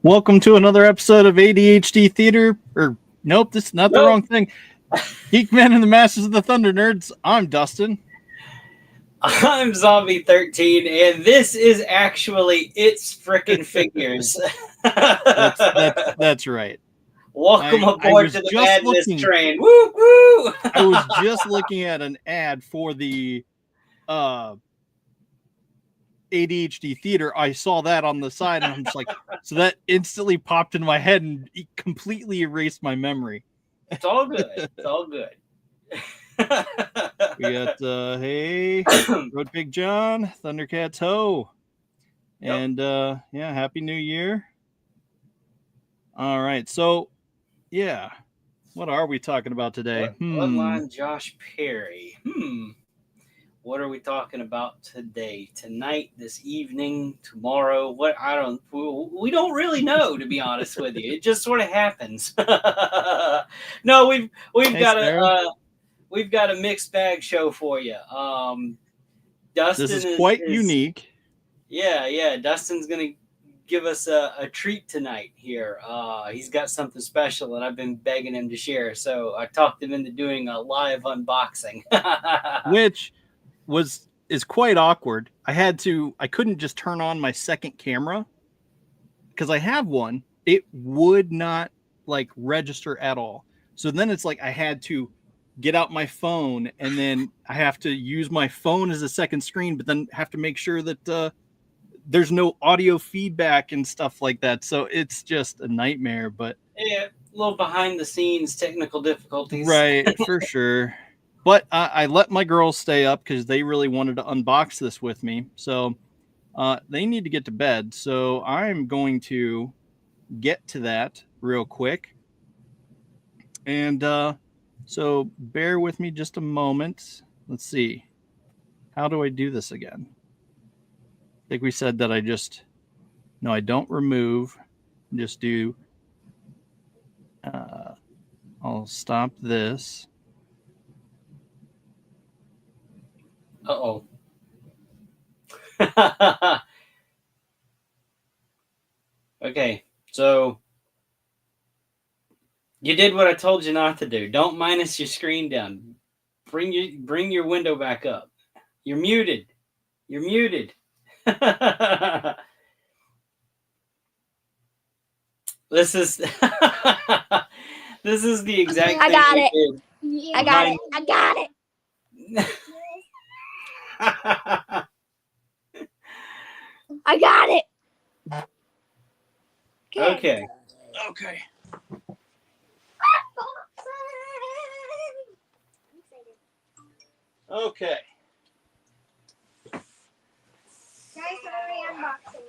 Welcome to another episode of ADHD Theater. Or nope, this is not the wrong thing. Geek-men and the Masters of the Thunder Nerds. I'm Dustin. I'm Zombie 13, and this is actually It's Frickin' Figures. That's right. Welcome aboard to the madness train. Woo woo! I was just looking at an ad for the ADHD Theater. I saw that on the side, and I'm just like, so that instantly popped in my head and completely erased my memory. It's all good. It's all good. We got hey, Road Big John, Thundercats Ho, and yeah, Happy New Year. All right, so yeah, what are we talking about today? Bloodline Josh Perry. What are we talking about today? Tonight, this evening, tomorrow? What? We don't really know, to be honest with you. It just sort of happens. No, we've got a mixed bag show for you. Dustin this is quite unique. Yeah. Dustin's gonna give us a treat tonight here. He's got something special, and I've been begging him to share. So I talked him into doing a live unboxing, which is quite awkward. I couldn't just turn on my second camera because I have one. It would not like register at all. So then it's like I had to get out my phone, and then I have to use my phone as a second screen, but then have to make sure that there's no audio feedback and stuff like that. So it's just a nightmare. But yeah, a little behind the scenes technical difficulties, right? For sure. But I let my girls stay up because they really wanted to unbox this with me. So they need to get to bed. So I'm going to get to that real quick. And so bear with me just a moment. Let's see. How do I do this again? I think we said that I don't remove. Just do. I'll stop this. Uh-oh. Okay, so you did what I told you not to do. Don't minus your screen down. Bring your window back up. You're muted. You're muted. This is this is the exact thing I got we it. did. I got it. I got it. I got it. Okay. Okay. Guys, what are we unboxing?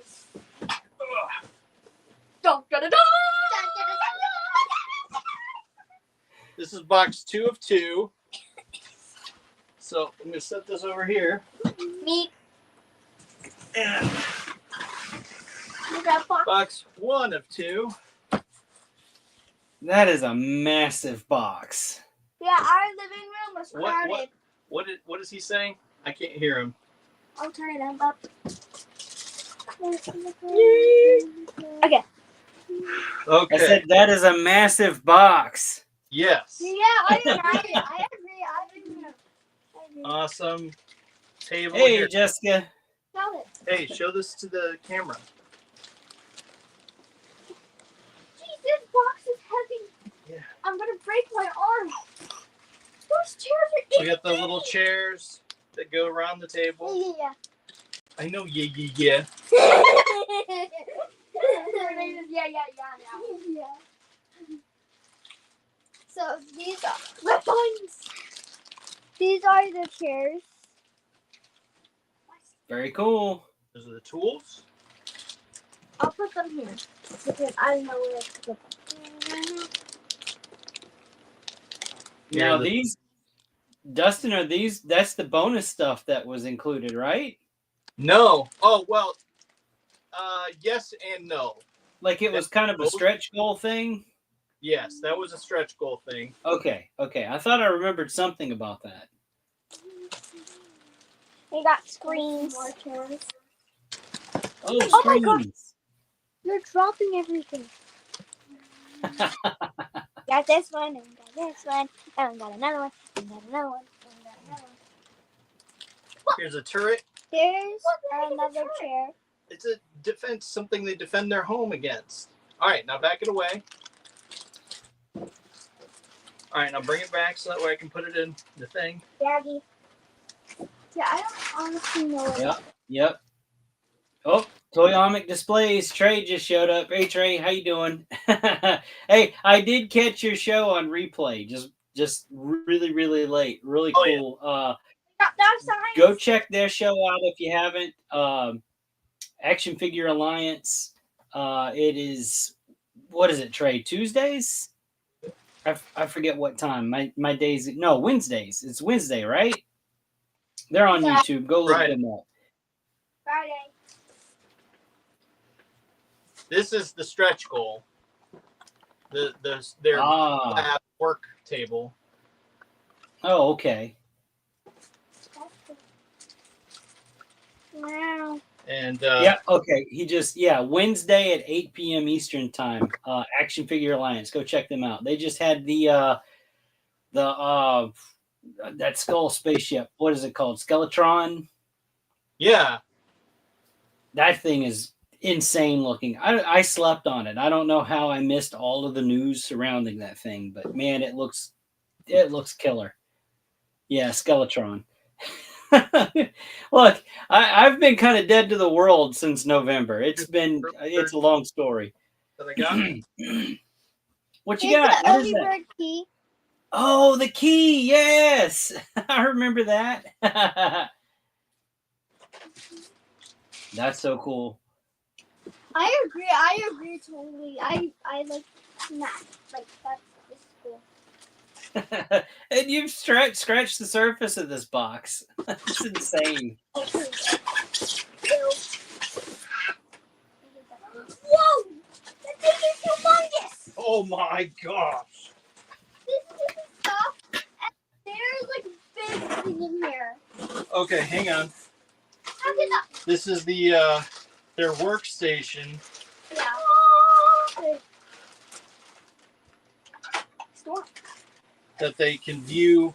This is box 2 of 2. So I'm going to set this over here. Me. And You got box 1 of 2. That is a massive box. Yeah, our living room was crowded. What is he saying? I can't hear him. I'll turn it up. Okay. Okay. I said that is a massive box. Yes. Yeah, I agree. I agree. Awesome. Table Hey, here. Jessica. Got it. Hey, show this to the camera. Jeez, this box is heavy. Yeah. I'm gonna break my arm. Those chairs are We got the little chairs that go around the table. Yeah. I know, yeah. Yeah. So these are weapons. These are the chairs. Very cool. Those are the tools. I'll put them here because I know where to put them. Now these, Dustin, that's the bonus stuff that was included, right? No. Oh, well, yes and no. Like it was kind of a stretch goal thing? Yes, that was a stretch goal thing. Okay. I thought I remembered something about that. We got screens. More chairs. Oh, Oh my God. screens. You're dropping everything. Got this one, and got this one, and got another one, and got another one, and got another one. Here's a turret. Here's another chair. It's a defense, something they defend their home against. All right, now back it away. All right, now bring it back so that way I can put it in the thing. Daddy. Yeah, I don't honestly know what Yep. Oh, Toyomic Displays. Trey just showed up. Hey, Trey, how you doing? Hey, I did catch your show on replay. Just really, really late. Really cool. Go check their show out if you haven't. Action Figure Alliance. It is, what is it, Trey? Tuesdays? I forget what time. My days. No, Wednesdays. It's Wednesday, right? They're on YouTube. Go look them up. Friday. This is the stretch goal. Their lab work table. Oh, okay. Wow. And yeah, okay. Wednesday at 8 p.m. Eastern time. Action Figure Alliance. Go check them out. They just had the that skull spaceship. What is it called? Skeletron? Yeah. That thing is insane looking. I slept on it. I don't know how I missed all of the news surrounding that thing, but man, it looks killer. Yeah, Skeletron. Look, I've been kind of dead to the world since November. It's a long story. That I got. What you got? What is that? Key. Oh, the key. Yes. I remember that. That's so cool. I agree totally. I like that. Like this is cool. And you've scratched the surface of this box. That's insane. Whoa! That thing is humongous! Oh my gosh! This is stuff, and there's like big thing in here. Okay, hang on. How did that? This is the their workstation. Yeah. Storm. That they can view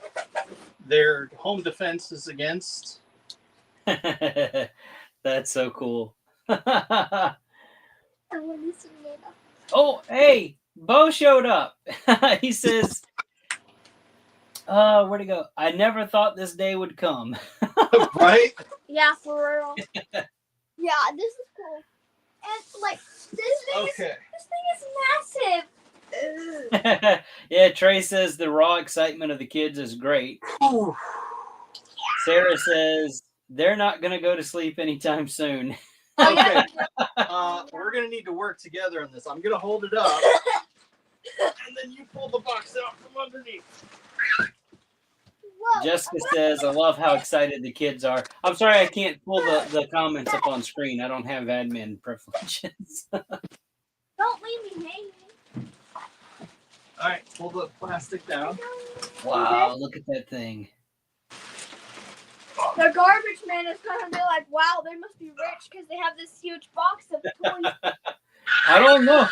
their home defenses against. That's so cool. I want to see it. Oh, hey, Bo showed up. He says, where'd he go? I never thought this day would come. Right? Yeah, for real. Yeah, this is cool. And like this thing is massive. Yeah, Trey says the raw excitement of the kids is great. Ooh. Sarah says they're not going to go to sleep anytime soon. Okay. We're going to need to work together on this. I'm going to hold it up. And then you pull the box out from underneath. Whoa. Jessica says, I love how excited the kids are. I'm sorry I can't pull the comments up on screen. I don't have admin privileges. Don't leave me hanging. All right, pull the plastic down. Wow, look at that thing. The garbage man is going to be like, wow, they must be rich because they have this huge box of toys. I don't know.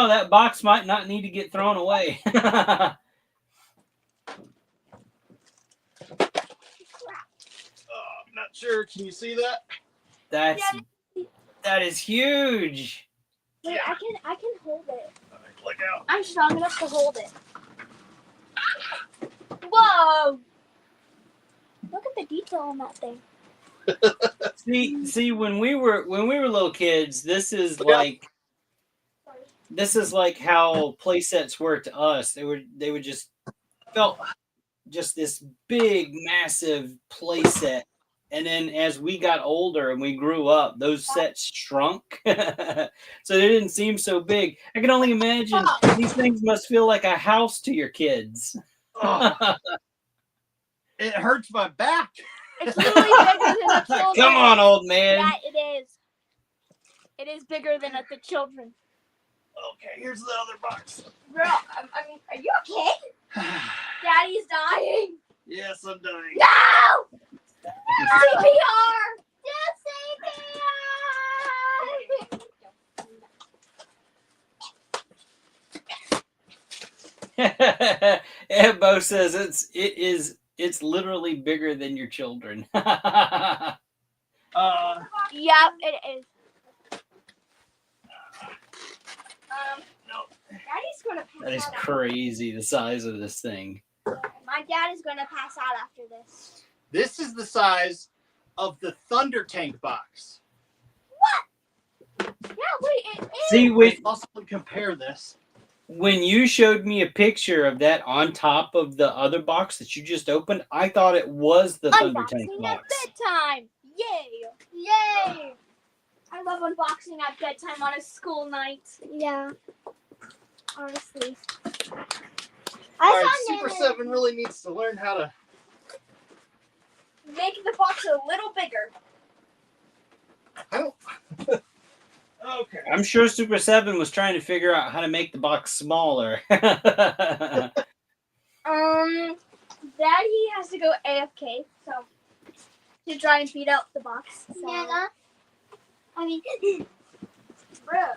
That box might not need to get thrown away. I'm not sure. Can you see that? That is huge. Wait, I can hold it. All right, look out. I'm strong enough to hold it. Whoa! Look at the detail on that thing. See, when we were little kids, this is like how play sets were to us. They would just felt just this big, massive play set. And then as we got older and we grew up, those sets shrunk. So they didn't seem so big. I can only imagine these things must feel like a house to your kids. Oh, it hurts my back. It's literally bigger than the children. Come on, old man. Yeah, it is. It is bigger than the children. Okay, here's the other box. Bro, I mean, are you okay? Daddy's dying. Yes, I'm dying. No! CPR! Just CPR! Yeah, Bo says it's literally bigger than your children. Yep, it is. Daddy's gonna pass That is out. crazy, the size of this thing. My dad is gonna pass out after this. This is the size of the Thunder Tank box. Yeah, wait, it is. See, Let's also compare this. when you showed me a picture of that on top of the other box that you just opened, I thought it was the Thunder Tank Unboxing box. at bedtime. Yay! Yay! I love unboxing at bedtime on a school night. Yeah. Honestly. All right, Super 7 really needs to learn how to Make the box a little bigger. I don't. Okay. I'm sure Super 7 was trying to figure out how to make the box smaller. Daddy has to go AFK, so to try and feed out the box. So. Yeah. I mean, bruh.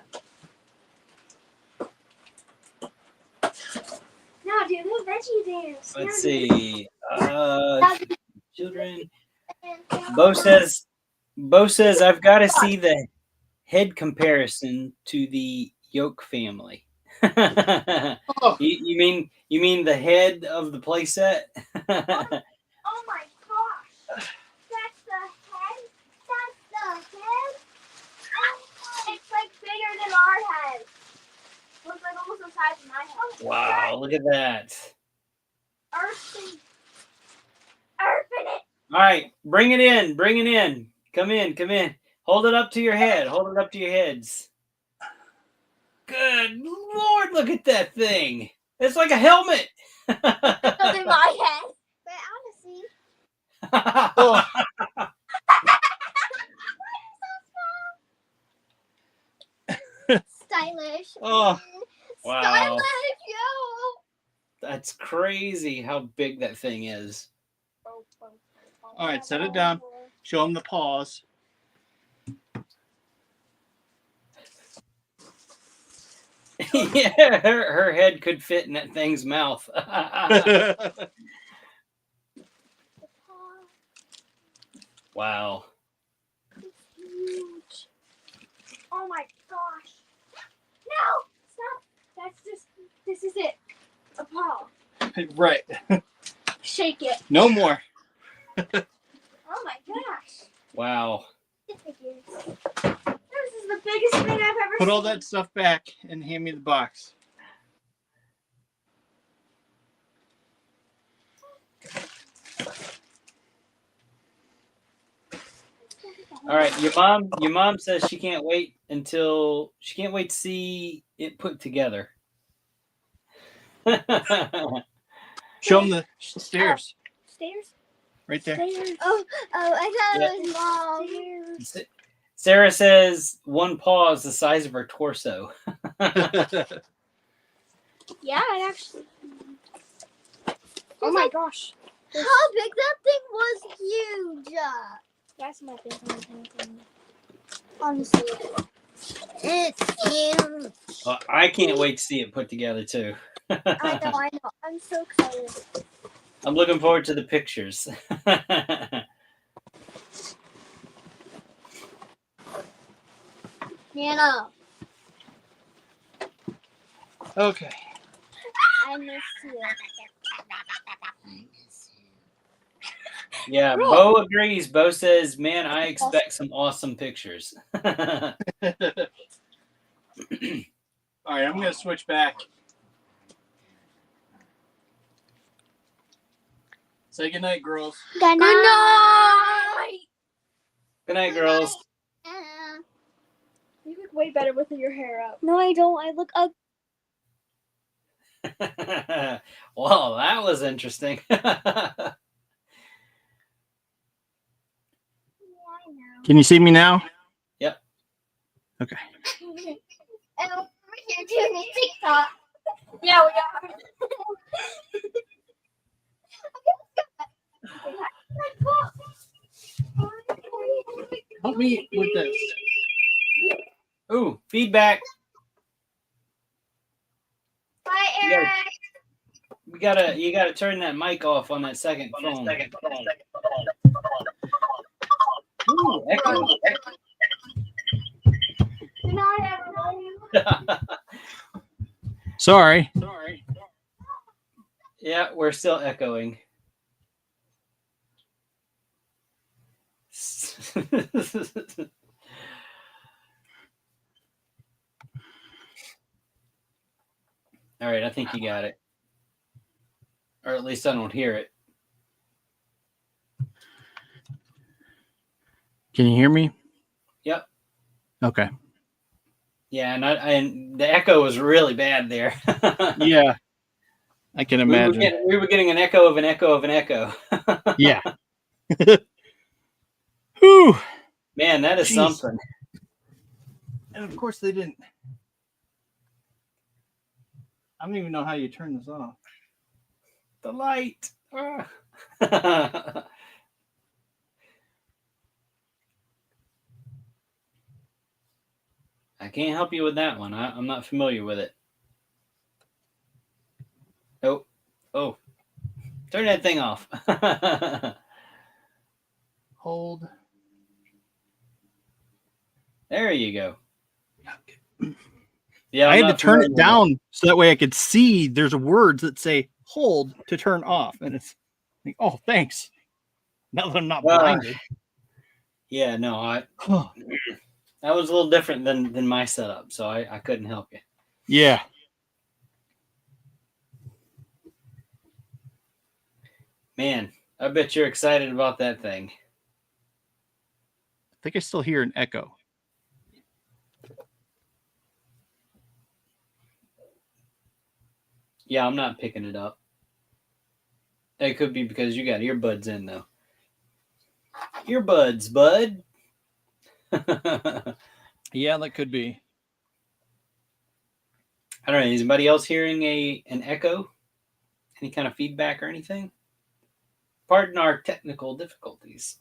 No, dude, no veggie dance. Let's see. Children. Bo says I've got to see the head comparison to the Yoke family. Oh. You mean the head of the playset? Oh my gosh. That's the head? That's the head? Oh, it's like bigger than our head. Looks like almost the size of my head. Wow, look at that. Earthing it. All right, bring it in. Bring it in. Come in. Come in. Hold it up to your head. Hold it up to your heads. Good Lord, look at that thing. It's like a helmet. It's in my head. But honestly. Oh. Stylish. Oh. Wow. Stylish, yo. That's crazy how big that thing is. All right, set it down. Show them the paws. Yeah, her head could fit in that thing's mouth. Wow. It's huge. Oh my gosh. No! Stop. This is it. A paw. Right. Shake it. No more. Oh my gosh. Wow. This is the biggest thing I've ever Put seen. all that stuff back and hand me the box. All right, your mom says she can't wait to see it put together. Show them the stairs. Stairs? Right there. Stairs. Oh, I thought it was Mom. Sarah says one paw is the size of her torso. Yeah, it actually. Oh my gosh. How big that thing was huge. That's my thing. Honestly. It's huge. Well, I can't wait to see it put together too. I know. I'm so excited. I'm looking forward to the pictures. Nana. Okay. I miss you. Yeah, Bo agrees. Bo says, man, I expect some awesome pictures. All right, I'm going to switch back. Say goodnight, girls. Good night. Good night, girls. You look way better with your hair up. No, I don't. I look ugly. Well, that was interesting. Can you see me now? Yep. Okay. And we're here doing TikTok. Yeah, we are. Help me with this. Ooh, feedback. Bye, You gotta- Eric. You gotta turn that mic off on that second phone. Ooh, echo. Good night, everybody. Sorry. Yeah, we're still echoing. All right, I think you got it. Or at least I don't hear it. Can you hear me? Yep. Okay. Yeah, and the echo was really bad there. Yeah. I can imagine. We were getting an echo of an echo of an echo. Yeah. Whew. Man, that is Jeez. something. And of course they didn't. I don't even know how you turn this off. The light. I can't help you with that one. I'm not familiar with it. Oh. Turn that thing off. Hold. There you go. Yeah, I had to turn it down so that way I could see there's words that say hold to turn off. And it's like, oh, thanks. Now that I'm not blinded. Yeah, no, that was a little different than my setup, so I couldn't help you. Yeah. Man, I bet you're excited about that thing. I think I still hear an echo. Yeah, I'm not picking it up. It could be because you got earbuds in, though. Earbuds, bud. Yeah, that could be. I don't know. Is anybody else hearing an echo? Any kind of feedback or anything? Pardon our technical difficulties.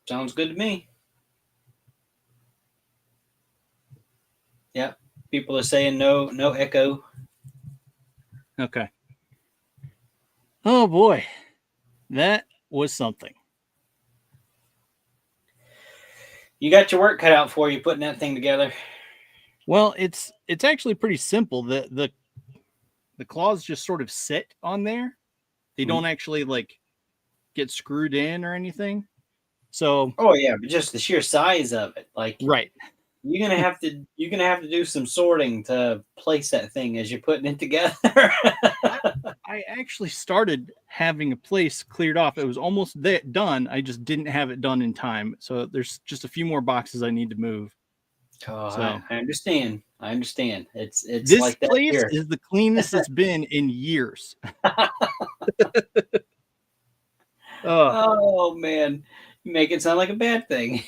Sounds good to me. Yeah, people are saying no echo. Okay. Oh boy, that was something. You got your work cut out for you putting that thing together. Well, it's actually pretty simple. The claws just sort of sit on there. They don't actually like get screwed in or anything. So oh yeah, but just the sheer size of it, like right. You're gonna have to do some sorting to place that thing as you're putting it together. I actually started having a place cleared off. It was almost done. I just didn't have it done in time. So there's just a few more boxes I need to move. Oh, so I understand. It's this like that place here. is the cleanest it's been in years. Oh man, you make it sound like a bad thing.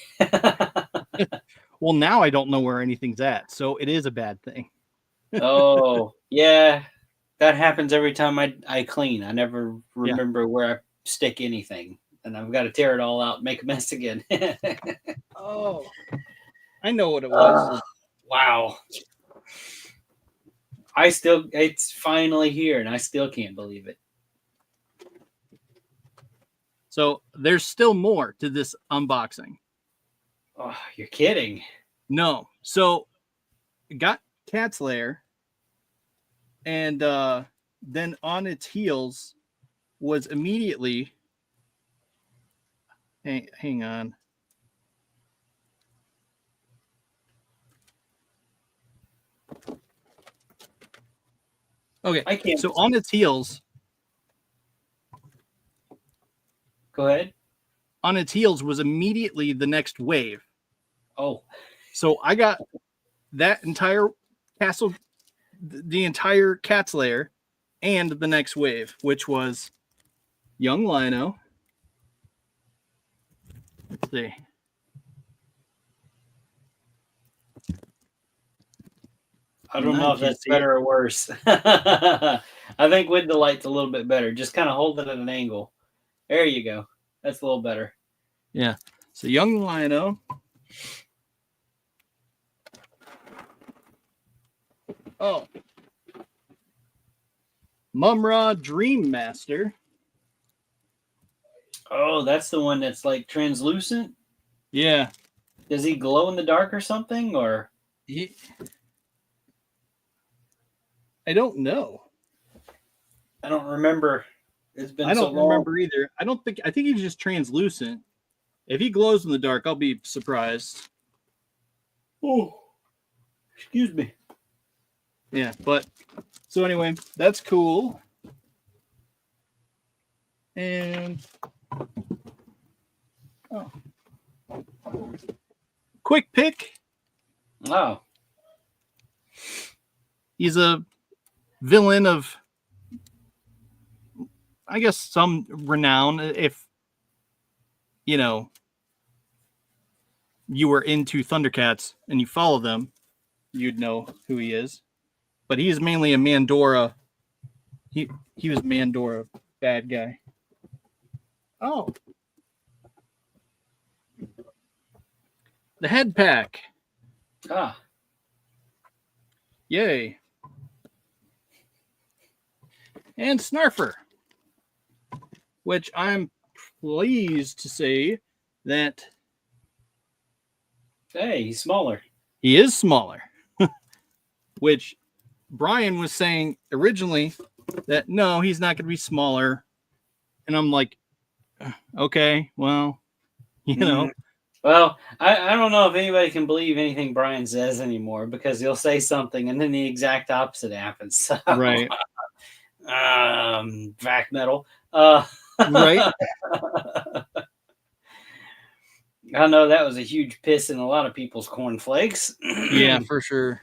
Well, now I don't know where anything's at, so it is a bad thing. Oh yeah, that happens every time I clean. I never remember where I stick anything, and I've got to tear it all out, and make a mess again. Oh, I know what it was. Wow. It's finally here, and I still can't believe it. So there's still more to this unboxing. Oh, you're kidding. No. So got Cat's Lair, and then on its heels was immediately hang on. Okay. So on its heels. Go ahead. On its heels was immediately the next wave. Oh. So I got that entire castle, the entire Cat's Lair, and the next wave, which was Young Lino. Let's see. I don't know if that's better or worse. I think with the light's a little bit better. Just kind of hold it at an angle. There you go. That's a little better. Yeah. So young Lino. Oh. Mumra Dream Master. Oh, that's the one that's like translucent. Yeah. Does he glow in the dark or something? Or I don't know. I don't remember. It's been I so don't long. remember either. I think he's just translucent. If he glows in the dark, I'll be surprised. Oh, excuse me. Yeah, but so anyway, that's cool. And quick pick. Oh, He's a villain of, I guess, some renown. If you know you were into Thundercats and you follow them, you'd know who he is. But he's mainly a Mandora. He was Mandora bad guy. Oh. The head pack. ah, Yay. And Snarfer. Which I'm pleased to say that hey, he's smaller. he is smaller. Which Brian was saying originally that no, he's not going to be smaller. And I'm like, okay, well, you know. Well, I don't know if anybody can believe anything Brian says anymore because he'll say something and then the exact opposite happens. So, Right. Vac metal. Right. I know that was a huge piss in a lot of people's cornflakes. Yeah, for sure.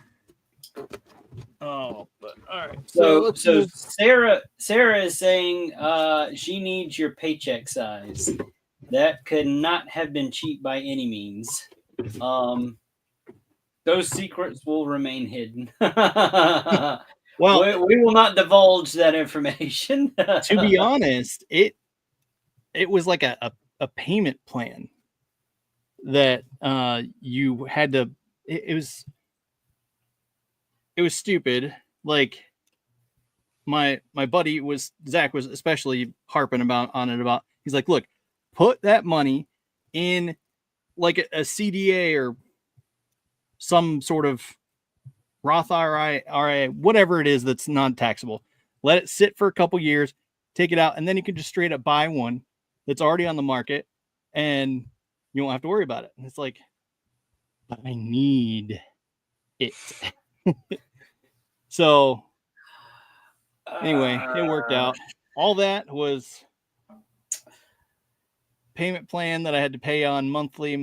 Oh, but all right. So Sarah is saying she needs your paycheck size. That could not have been cheap by any means. Those secrets will remain hidden. well, we will not divulge that information. To be honest, it was like a payment plan that you had to. It was stupid. Like my buddy Zach was especially harping on it. He's like, look, put that money in like a CDA or some sort of Roth IRA, whatever it is that's non-taxable. Let it sit for a couple years, take it out, and then you can just straight up buy one that's already on the market, and you won't have to worry about it. And it's like, but I need it. So anyway, it worked out. All that was payment plan that I had to pay on monthly. It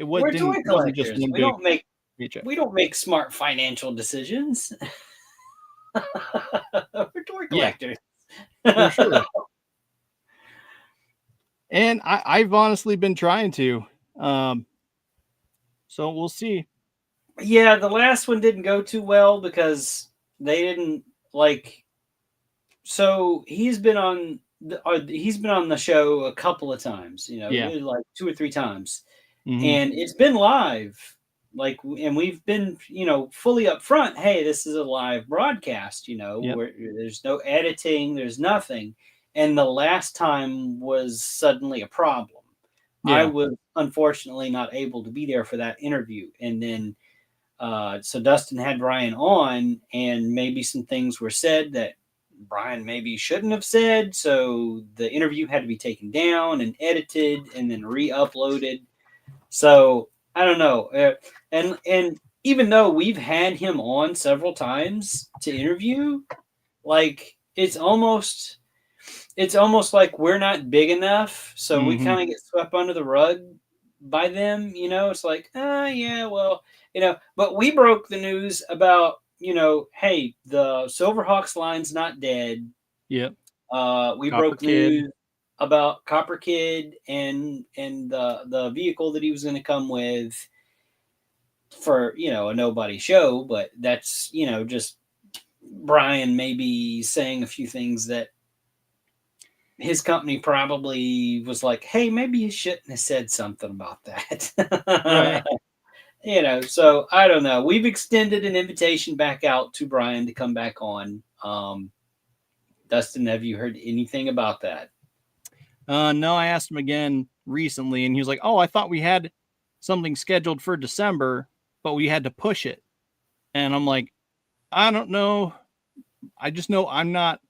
We're toy wasn't just collectors. one We big don't make paycheck. we don't make smart financial decisions. We're toy collectors. For sure. And I've honestly been trying to. So we'll see. Yeah, the last one didn't go too well because they didn't like. So he's been on the show a couple of times, like 2 or 3 times, and it's been live. And we've been, fully upfront. Hey, this is a live broadcast. Where there's no editing, there's nothing. And the last time was suddenly a problem. Yeah. I was unfortunately not able to be there for that interview, and then. So Dustin had Brian on, and maybe some things were said that Brian maybe shouldn't have said. So the interview had to be taken down and edited and then re-uploaded. So I don't know. And even though we've had him on several times to interview, like it's almost like we're not big enough. So we kind of get swept under the rug by them. It's like, yeah, well. But we broke the news about, hey, the Silverhawks line's not dead. Yep. We broke the news about Copper Kid and the vehicle that he was going to come with for, a nobody show. But that's, just Brian maybe saying a few things that his company probably was like, hey, maybe you shouldn't have said something about that. Right. So I don't know. We've extended an invitation back out to Brian to come back on. Dustin, have you heard anything about that? No, I asked him again recently, and he was like, "Oh, I thought we had something scheduled for December, but we had to push it." And I'm like, "I don't know. I just know I'm not.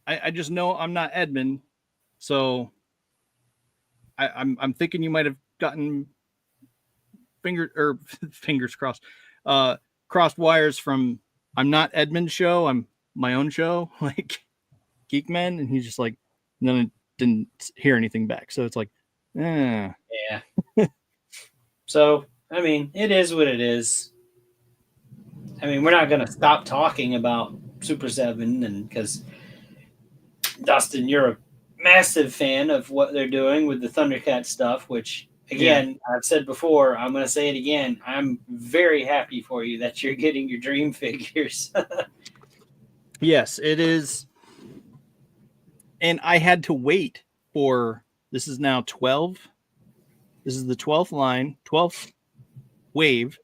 I just know I'm not Edmund. So I'm thinking you might have gotten fingers crossed, crossed wires from I'm not Edmund's show. I'm my own show, like Geek-men." And he's just like, then didn't hear anything back. So it's like, Yeah. So, I mean, it is what it is. I mean, we're not going to stop talking about Super 7 and because Dustin, you're a massive fan of what they're doing with the Thundercat stuff, which again, I've said before, I'm going to say it again. I'm very happy for you that you're getting your dream figures. Yes, it is. And I had to wait for this is now 12. This is the 12th line, 12th wave.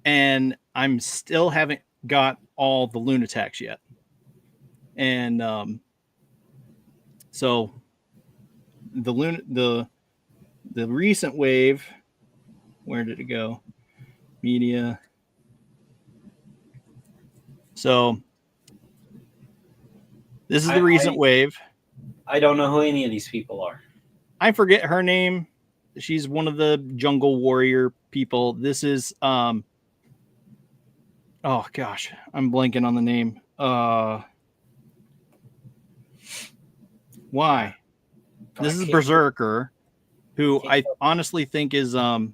And I'm still haven't got all the Lunatics yet. And so the recent wave, where did it go? Media. So this is the recent wave. I don't know who any of these people are. I forget her name. She's one of the Jungle Warrior people. This is oh gosh, I'm blanking on the name. Why? This is Berserker, who I honestly think is going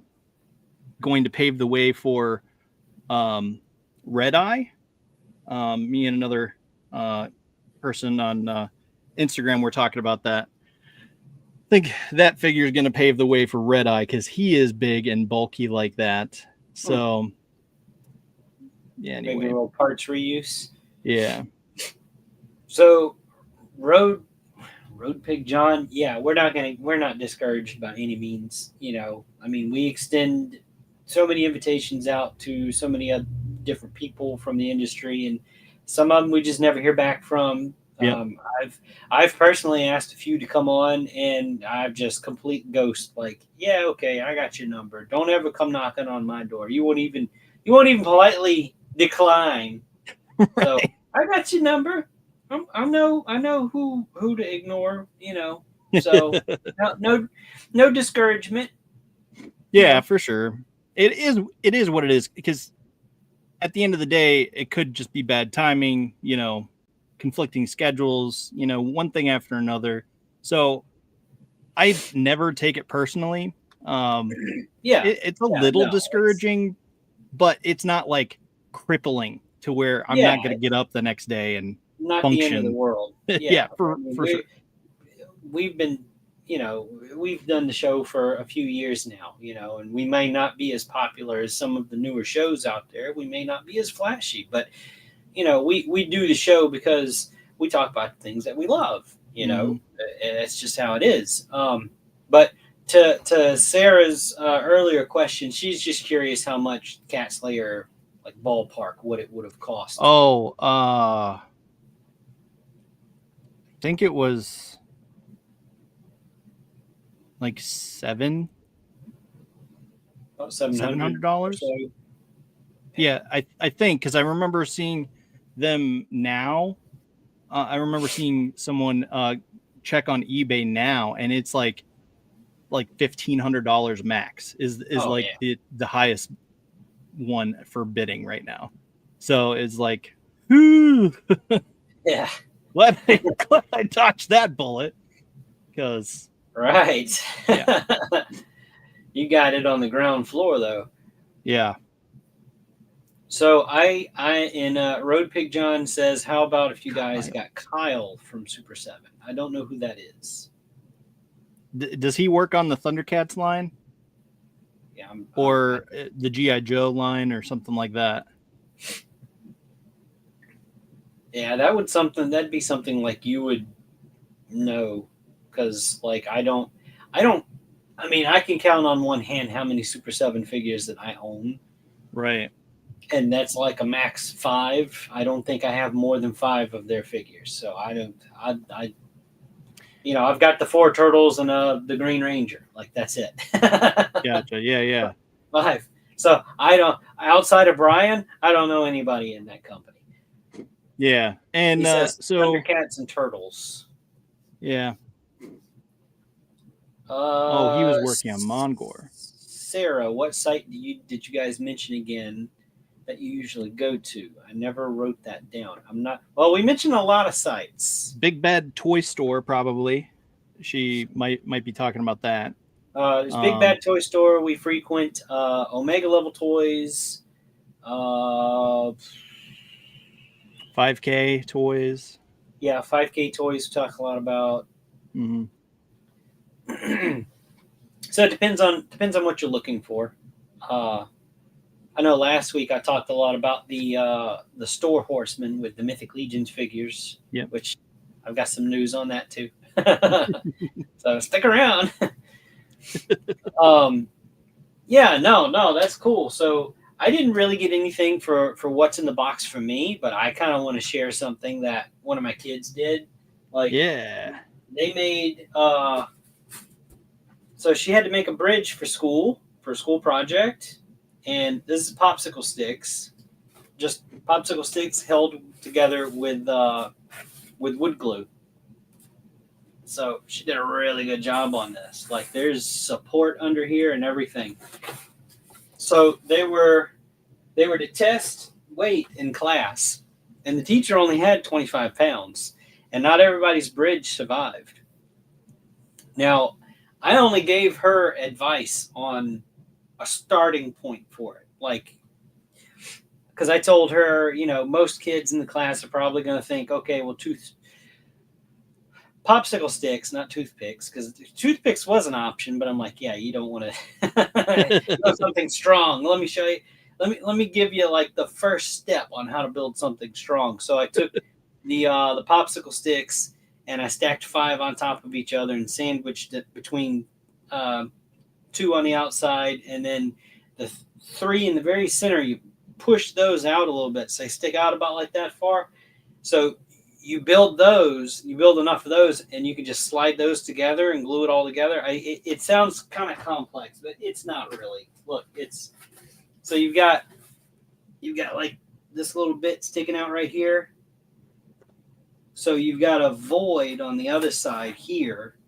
to pave the way for Red Eye. Me and another person on Instagram were talking about that. I think that figure is going to pave the way for Red Eye because he is big and bulky like that. So, yeah. Anyway, maybe a little parts reuse. Yeah. So, Road Pig John. Yeah, we're not discouraged by any means. I mean, we extend so many invitations out to so many other different people from the industry, and some of them we just never hear back from. Yep. I've personally asked a few to come on, and I've just complete ghost. Like, yeah, okay, I got your number. Don't ever come knocking on my door. You won't even politely decline. Right. So I got your number. I know who to ignore. So no discouragement. Yeah, for sure. It is what it is because at the end of the day, it could just be bad timing. Conflicting schedules, one thing after another. So I never take it personally. It's a little discouraging, but it's not like crippling to where I'm not going to get up the next day and not function. The end of the world. Yeah, for sure. We've been, we've done the show for a few years now, and we may not be as popular as some of the newer shows out there. We may not be as flashy, but we do the show because we talk about things that we love, and it's just how it is. But to Sarah's earlier question, she's just curious how much Cat Slayer, like ballpark, what it would have cost. Oh, I think it was like $700. Yeah, I think because I remember seeing them now. I remember seeing someone check on eBay now, and it's like $1,500 max is the highest one for bidding right now. So it's like, whoo. Yeah. Glad I dodged that bullet because right. Yeah. You got it on the ground floor though. Yeah. So I Road Pig John says, how about if you guys got Kyle from Super 7? I don't know who that is. Does he work on the Thundercats line? Yeah. Or the G.I. Joe line or something like that? Yeah, that'd be something like you would No, because like I don't. I mean, I can count on one hand how many Super 7 figures that I own, Right. and that's like a max 5. I don't think I have more than 5 of their figures, so I don't. I've got the 4 turtles and the Green Ranger. Like that's it. Gotcha. Yeah. Yeah. 5. So I don't. Outside of Brian, I don't know anybody in that company. Yeah. And He says so, Thundercats and Turtles. yeah. Oh, he was working on Mongor. Sarah, what site did you guys mention again that you usually go to? I never wrote that down. I'm not. Well, we mentioned a lot of sites. Big Bad Toy Store, probably. She might be talking about that. There's Big Bad Toy Store. We frequent Omega Level Toys. 5K Toys. Yeah, 5K Toys. We talk a lot about. Mm-hmm. So it depends on what you're looking for. I know last week I talked a lot about the Store Horsemen with the Mythic Legions figures. Yeah. Which I've got some news on that too. So stick around. Yeah, no, that's cool. So I didn't really get anything for what's in the box for me, but I kind of want to share something that one of my kids did. Like, Yeah. they made. So she had to make a bridge for a school project, and this is popsicle sticks, just popsicle sticks held together with wood glue. So she did a really good job on this. Like there's support under here and everything. So they were to test weight in class, and the teacher only had 25 pounds, and not everybody's bridge survived. Now, I only gave her advice on a starting point for it. Like, because I told her, most kids in the class are probably going to think, okay, well, popsicle sticks, not toothpicks, because toothpicks was an option, but I'm like, yeah, you don't want to something strong. Let me show you. Let me give you like the first step on how to build something strong. So I took the popsicle sticks and I stacked 5 on top of each other and sandwiched it between 2 on the outside, and then the 3 in the very center. You push those out a little bit, so they stick out about like that far. So you build enough of those, and you can just slide those together and glue it all together. It sounds kind of complex, but it's not really. Look, so you've got like this little bit sticking out right here. So you've got a void on the other side here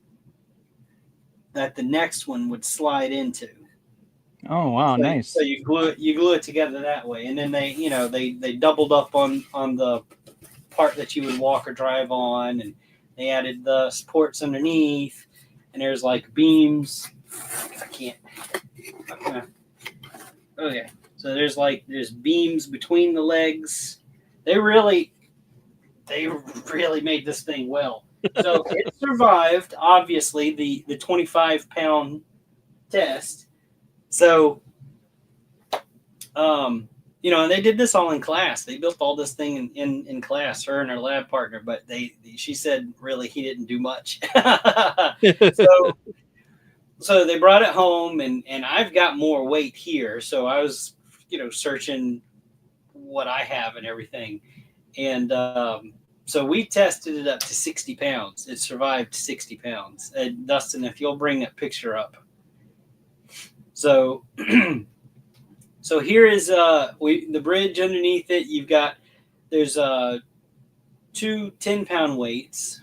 that the next one would slide into. Oh wow, So, nice. So you glue it together that way, and then they doubled up on the part that you would walk or drive on, and they added the supports underneath, and there's like beams. I can't. Okay, so there's beams between the legs. They really made this thing well. So it survived, obviously, the 25-pound test. So, and they did this all in class. They built all this thing in class, her and her lab partner. But she said, really, he didn't do much. So they brought it home, and I've got more weight here. So I was, searching what I have and everything. And so we tested it up to 60 pounds. It survived 60 pounds. Dustin, if you'll bring that picture up. So, so here is the bridge underneath it. There's 2 10-pound weights.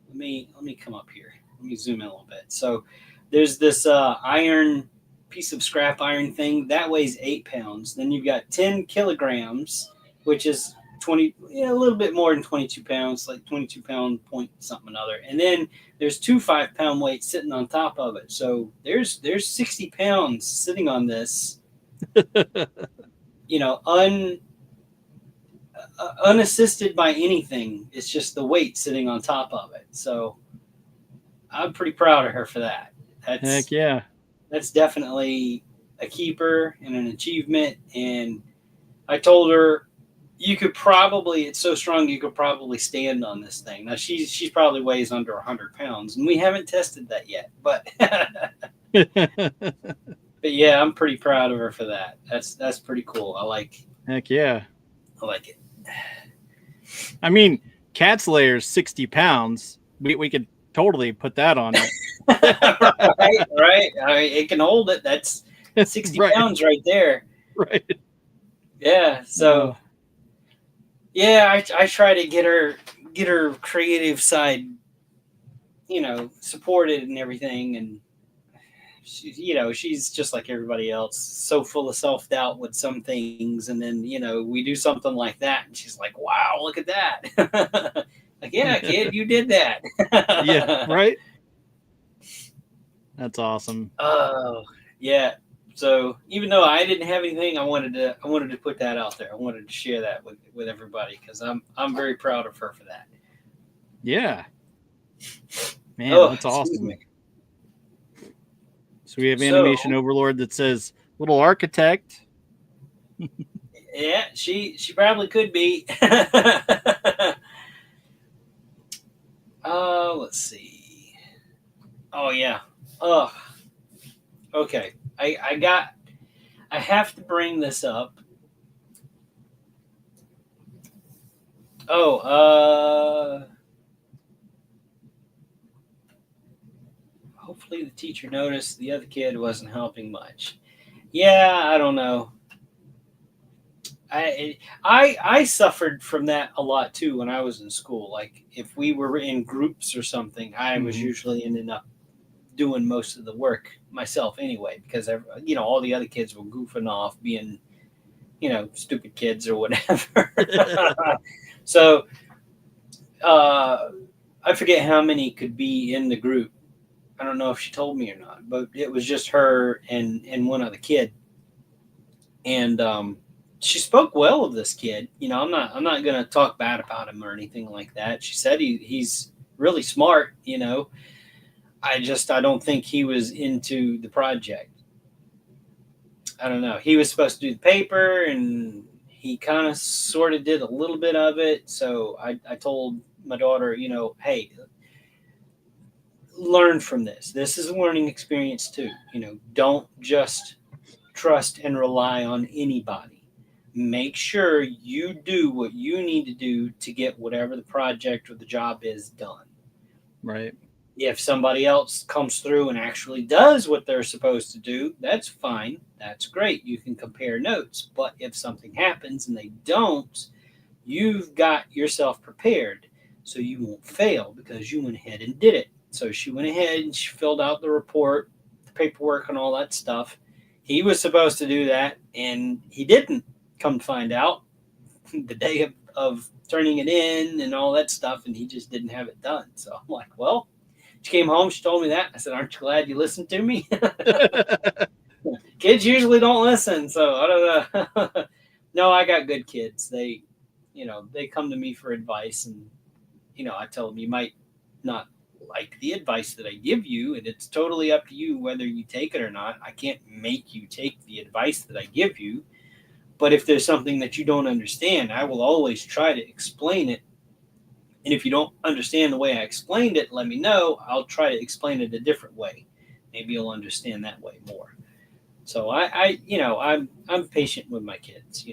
Let me come up here. Let me zoom in a little bit. So there's this iron piece of scrap iron thing that weighs 8 pounds. Then you've got 10 kilograms, which is a little bit more than 22 pounds, like 22 pound point something another. And then there's 2 5-pound weights sitting on top of it. So there's 60 pounds sitting on this, unassisted by anything. It's just the weight sitting on top of it. So I'm pretty proud of her for that. Heck yeah. That's definitely a keeper and an achievement. And I told her, You could probably, it's so strong you could probably stand on this thing. Now she's probably weighs under 100 pounds, and we haven't tested that yet. But but yeah, I'm pretty proud of her for that. That's pretty cool. Heck yeah. I like it. I mean, Cat's Layer's 60 pounds. We could totally put that on it. right. I mean, it can hold it. That's 60 Right. pounds right there. Right. Yeah. So yeah, I try to get her creative side, supported and everything, and she's just like everybody else, so full of self-doubt with some things, and then we do something like that and she's like, wow, look at that. Like, yeah, kid, you did that. Yeah, right. That's awesome. Oh yeah. So even though I didn't have anything, I wanted to put that out there. I wanted to share that with everybody, because I'm very proud of her for that. Yeah, man, that's awesome. Me. So we have Animation Overlord that says little architect. Yeah, she probably could be. Let's see. Oh yeah. Okay. I have to bring this up. Hopefully the teacher noticed the other kid wasn't helping much. Yeah, I don't know. I suffered from that a lot too when I was in school. Like, if we were in groups or something, I was usually ending up doing most of the work myself anyway, because all the other kids were goofing off, being stupid kids or whatever. So I forget how many could be in the group. I don't know if she told me or not, but it was just her and one other kid. And she spoke well of this kid. I'm not going to talk bad about him or anything like that. She said he's really smart. I don't think he was into the project. I don't know. He was supposed to do the paper, and he kind of sort of did a little bit of it. So I told my daughter, hey, learn from this. This is a learning experience too. Don't just trust and rely on anybody. Make sure you do what you need to do to get whatever the project or the job is done. Right. If somebody else comes through and actually does what they're supposed to do, that's fine. That's great. You can compare notes. But if something happens and they don't, you've got yourself prepared so you won't fail, because you went ahead and did it. So she went ahead and she filled out the report, the paperwork, and all that stuff. He was supposed to do that, and he didn't, come to find out, the day of turning it in and all that stuff, and he just didn't have it done. So I'm like, well, she came home, she told me that. I said, aren't you glad you listened to me? Kids usually don't listen, so I don't know. No, I got good kids. They come to me for advice, and I tell them, you might not like the advice that I give you, and it's totally up to you whether you take it or not. I can't make you take the advice that I give you. But if there's something that you don't understand, I will always try to explain it. And if you don't understand the way I explained it, let me know. I'll try to explain it a different way. Maybe you'll understand that way more. So I'm patient with my kids.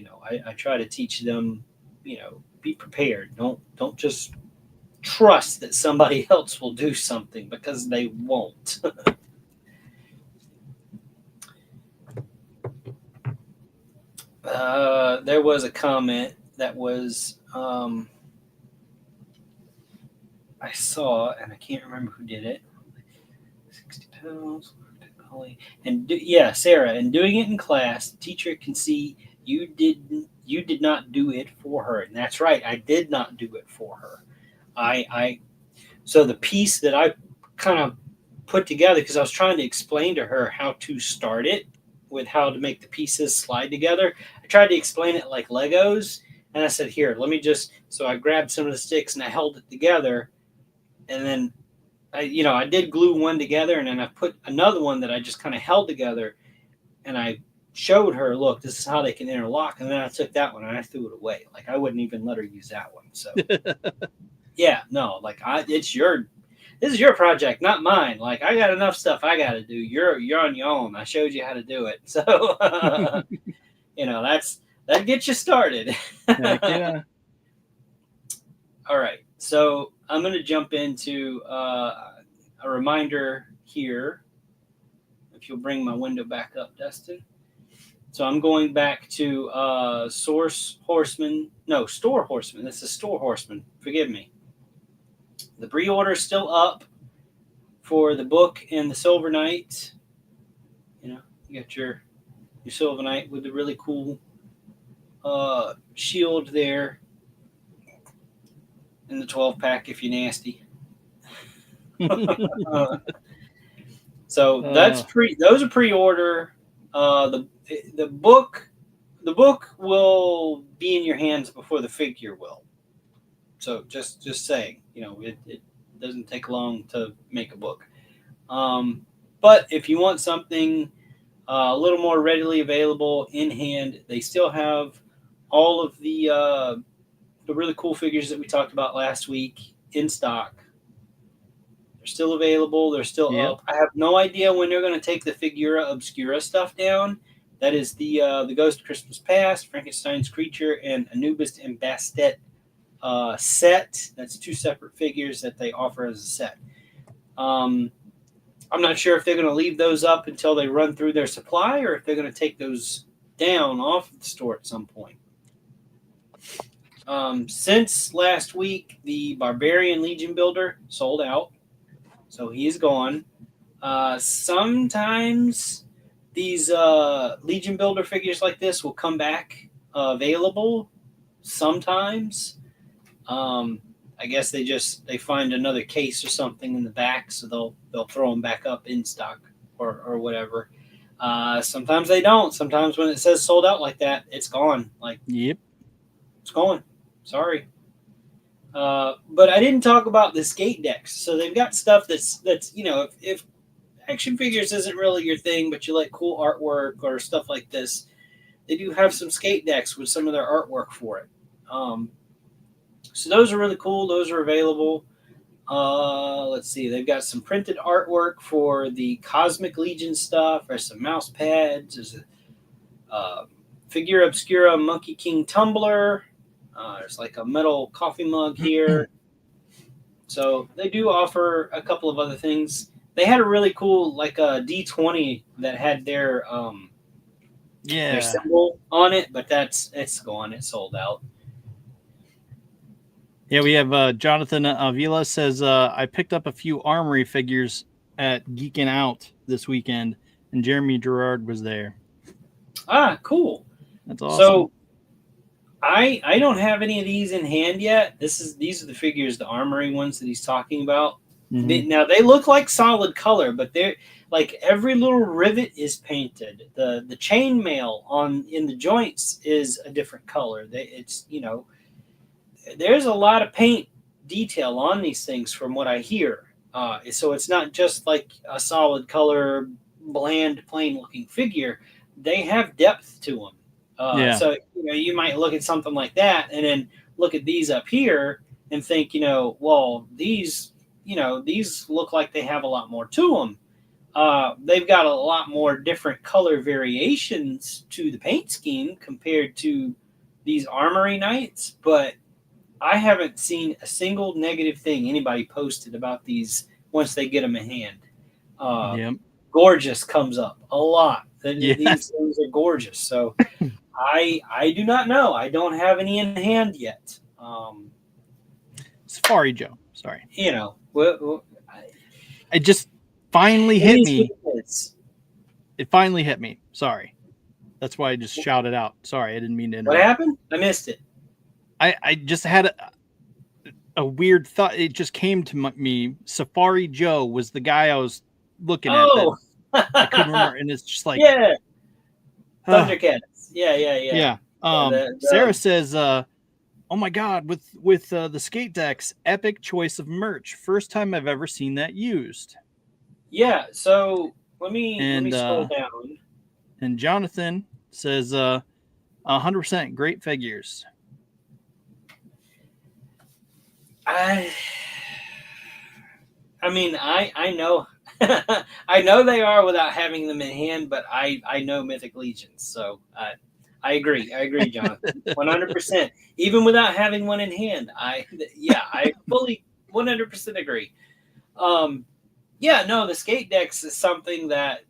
I try to teach them, be prepared. Don't just trust that somebody else will do something, because they won't. There was a comment that was I saw, and I can't remember who did it. 60 pounds. And Sarah, and doing it in class, the teacher can see you did not do it for her. And that's right, I did not do it for her. So the piece that I kind of put together, because I was trying to explain to her how to start it with how to make the pieces slide together. I tried to explain it like Legos, and I said, here, let me so I grabbed some of the sticks and I held it together, and then I did glue one together, and then I put another one that I just kind of held together, and I showed her, look, this is how they can interlock, and then I took that one and I threw it away. Like I wouldn't even let her use that one. So yeah, no, like this is your project, not mine. Like I got enough stuff I got to do. You're on your own. I showed you how to do it. So that gets you started. Heck yeah. All right. So I'm going to jump into a reminder here. If you'll bring my window back up, Dustin. So I'm going back to Store Horseman. This is Store Horseman. Forgive me. The pre-order is still up for the book and the Silver Knight. You got your Silver Knight with the really cool shield there. In the 12-pack if you're nasty. So those are pre-order. The book will be in your hands before the figure will. So just saying, it doesn't take long to make a book. But if you want something a little more readily available in hand, they still have all of the really cool figures that we talked about last week in stock. They're still available. They're still up. I have no idea when they're going to take the Figura Obscura stuff down. That is the Ghost of Christmas Past, Frankenstein's Creature, and Anubis and Bastet set. That's 2 separate figures that they offer as a set. I'm not sure if they're going to leave those up until they run through their supply or if they're going to take those down off of the store at some point. Since last week, the Barbarian Legion Builder sold out, so he is gone. Sometimes these Legion Builder figures like this will come back available. Sometimes, I guess they find another case or something in the back, so they'll throw them back up in stock or whatever. Sometimes they don't. Sometimes when it says sold out like that, it's gone. It's gone. Sorry. But I didn't talk about the skate decks. So they've got stuff that's if action figures isn't really your thing, but you like cool artwork or stuff like this, they do have some skate decks with some of their artwork for it. So those are really cool. Those are available. Let's see. They've got some printed artwork for the Cosmic Legion stuff. There's some mouse pads. There's a Figura Obscura Monkey King tumbler. There's like a metal coffee mug here. So they do offer a couple of other things. They had a really cool like a D20 that had their symbol on it, but it's gone. It's sold out. Yeah, we have Jonathan Avila says, I picked up a few Armory figures at Geekin' Out this weekend, and Jeremy Gerard was there. Ah, cool. That's awesome. So I don't have any of these in hand yet. These are the figures, the Armory ones that he's talking about. Mm-hmm. Now they look like solid color, but they're like every little rivet is painted. The chainmail in the joints is a different color. There's a lot of paint detail on these things from what I hear. So it's not just like a solid color, bland, plain looking figure. They have depth to them. So you might look at something like that and then look at these up here and think, well, these look like they have a lot more to them. They've got a lot more different color variations to the paint scheme compared to these Armory Knights, but I haven't seen a single negative thing anybody posted about these once they get them in hand. Gorgeous comes up a lot. These things are gorgeous. So I do not know. I don't have any in hand yet. Safari Joe. Sorry. It just finally hit me. It finally hit me. Sorry. That's why I just shouted out. Sorry, I didn't mean to interrupt. What happened? I missed it. I just had a weird thought. It just came to me. Safari Joe was the guy I was looking at. I couldn't remember. And it's just like... Yeah. Thundercats. Yeah. Sarah says, oh my God, with the skate decks, epic choice of merch. First time I've ever seen that used. Yeah, so let me scroll down. And Jonathan says 100% great figures. I mean, I know I know they are without having them in hand, but I know Mythic Legions, so I agree, Jonathan, 100%. Even without having one in hand, I fully 100% agree. Yeah, no, the skate decks is something that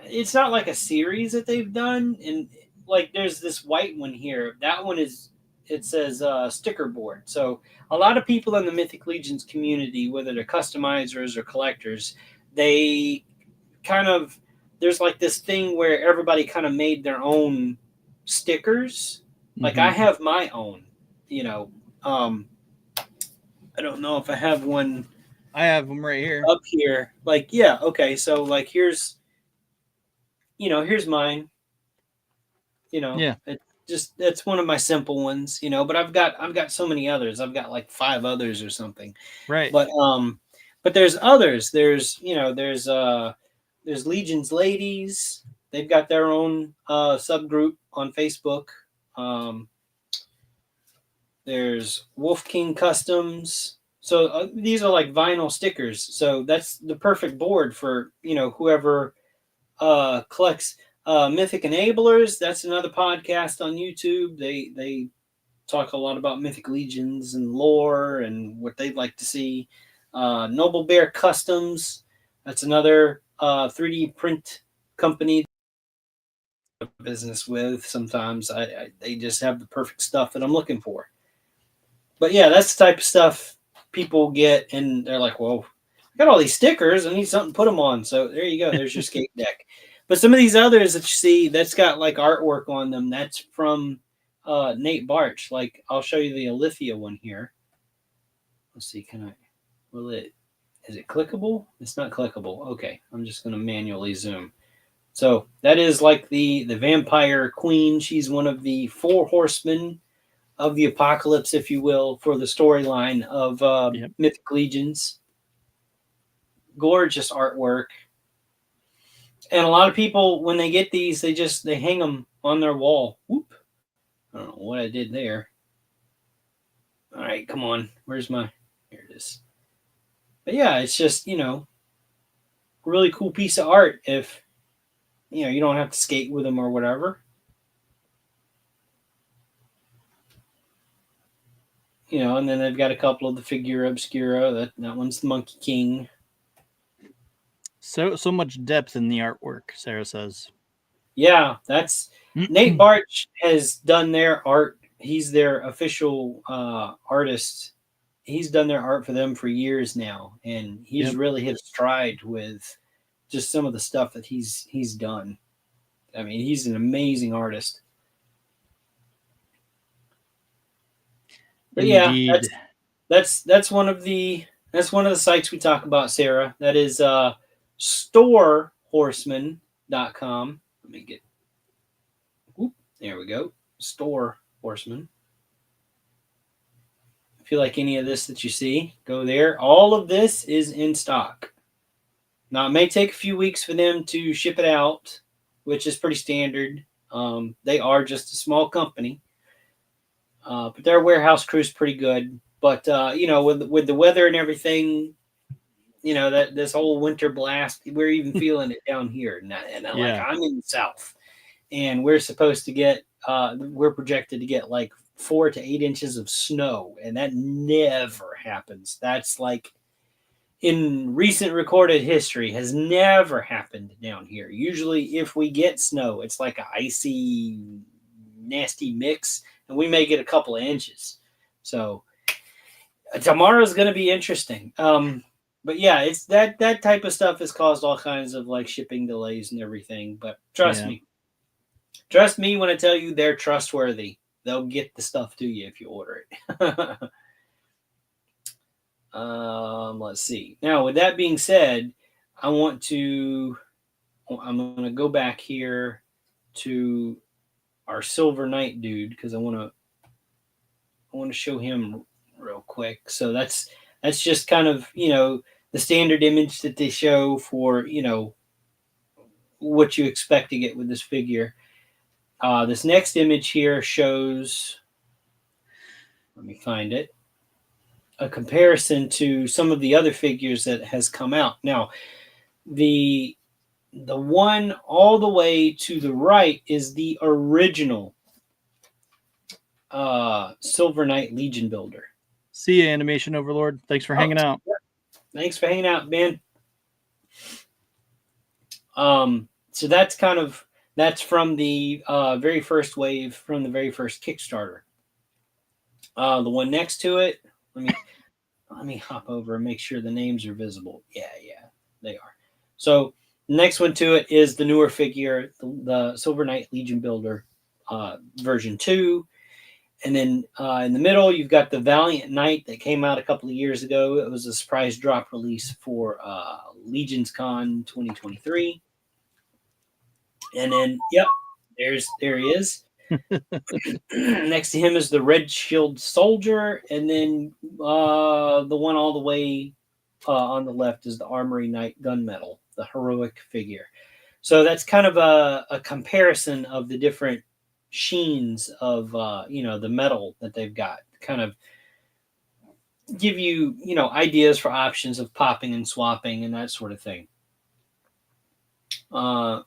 it's not like a series that they've done, and like there's this white one here. That one it says sticker board. So a lot of people in the Mythic Legions community, whether they're customizers or collectors, they kind of there's like this thing where everybody kind of made their own stickers. Like I have my own, you know. I don't know if I have one. I have them right here. Up here. Like, yeah, okay. So like here's mine. Yeah. That's one of my simple ones, but I've got so many others. I've got like 5 others or something. Right. But there's others. There's Legion's Ladies. They've got their own subgroup on Facebook. There's Wolf King Customs. So these are like vinyl stickers. So that's the perfect board for, whoever collects Mythic Enablers. That's another podcast on YouTube. They talk a lot about Mythic Legions and lore and what they'd like to see. Noble Bear Customs. That's another 3D print company business with. Sometimes they just have the perfect stuff that I'm looking for. But yeah, that's the type of stuff people get, and they're like, "Whoa, I got all these stickers. I need something to put them on." So there you go. There's your skate deck. But some of these others that you see, that's got like artwork on them. That's from Nate Barch. Like I'll show you the Alithia one here. Let's see. Is it clickable? It's not clickable. Okay, I'm just going to manually zoom. So that is like the vampire queen. She's one of the 4 horsemen of the apocalypse, if you will, for the storyline of Mythic Legions. Gorgeous artwork. And a lot of people, when they get these, they hang them on their wall. Whoop. I don't know what I did there. All right, come on. Here it is. But yeah, it's just, really cool piece of art if, you don't have to skate with them or whatever. And then they've got a couple of the Figura Obscura. That one's the Monkey King. So much depth in the artwork, Sarah says. Yeah, that's Nate Barch has done their art. He's their official artist. He's done their art for them for years now, and he's really hit a stride with just some of the stuff that he's done. I mean, he's an amazing artist. But Indeed. that's one of the sites we talk about, Sarah. That is storehorseman.com. Let me get. There we go. Store Horseman. If you like any of this that you see, go there. All of this is in stock. Now, it may take a few weeks for them to ship it out, which is pretty standard. They are just a small company. But their warehouse crew is pretty good. But, with the weather and everything, that this whole winter blast, we're even feeling it down here. And like, I'm in the South. And we're supposed to get, we're projected to get like 4 to 8 inches of snow. And that never happens. That's like, in recent recorded history, has never happened down here. Usually, if we get snow, it's like an icy, nasty mix. And we may get a couple of inches. So tomorrow's going to be interesting. But yeah, it's that type of stuff has caused all kinds of like shipping delays and everything. But trust me when I tell you they're trustworthy. They'll get the stuff to you if you order it. Let's see. Now, with that being said, I'm going to go back here to our Silver Knight dude because I want to show him real quick. So that's just kind of the standard image that they show for what you expect to get with this figure. This next image here shows, let me find it, a comparison to some of the other figures that has come out. Now, the one all the way to the right is the original Silver Knight Legion builder. See you, Animation Overlord. Thanks for hanging out. Thanks for hanging out, Ben. So that's from the very first wave, from the very first Kickstarter. The one next to it, let me hop over and make sure the names are visible. Yeah, they are. So next one to it is the newer figure, the Silver Knight Legion builder, version 2. And then in the middle, you've got the Valiant Knight that came out a couple of years ago. It was a surprise drop release for Legions Con 2023. And then, yep, there he is. Next to him is the Red Shield Soldier. And then the one all the way on the left is the Armory Knight Gunmetal, the heroic figure. So that's kind of a comparison of the different sheens of the metal that they've got, kind of give you ideas for options of popping and swapping and that sort of thing.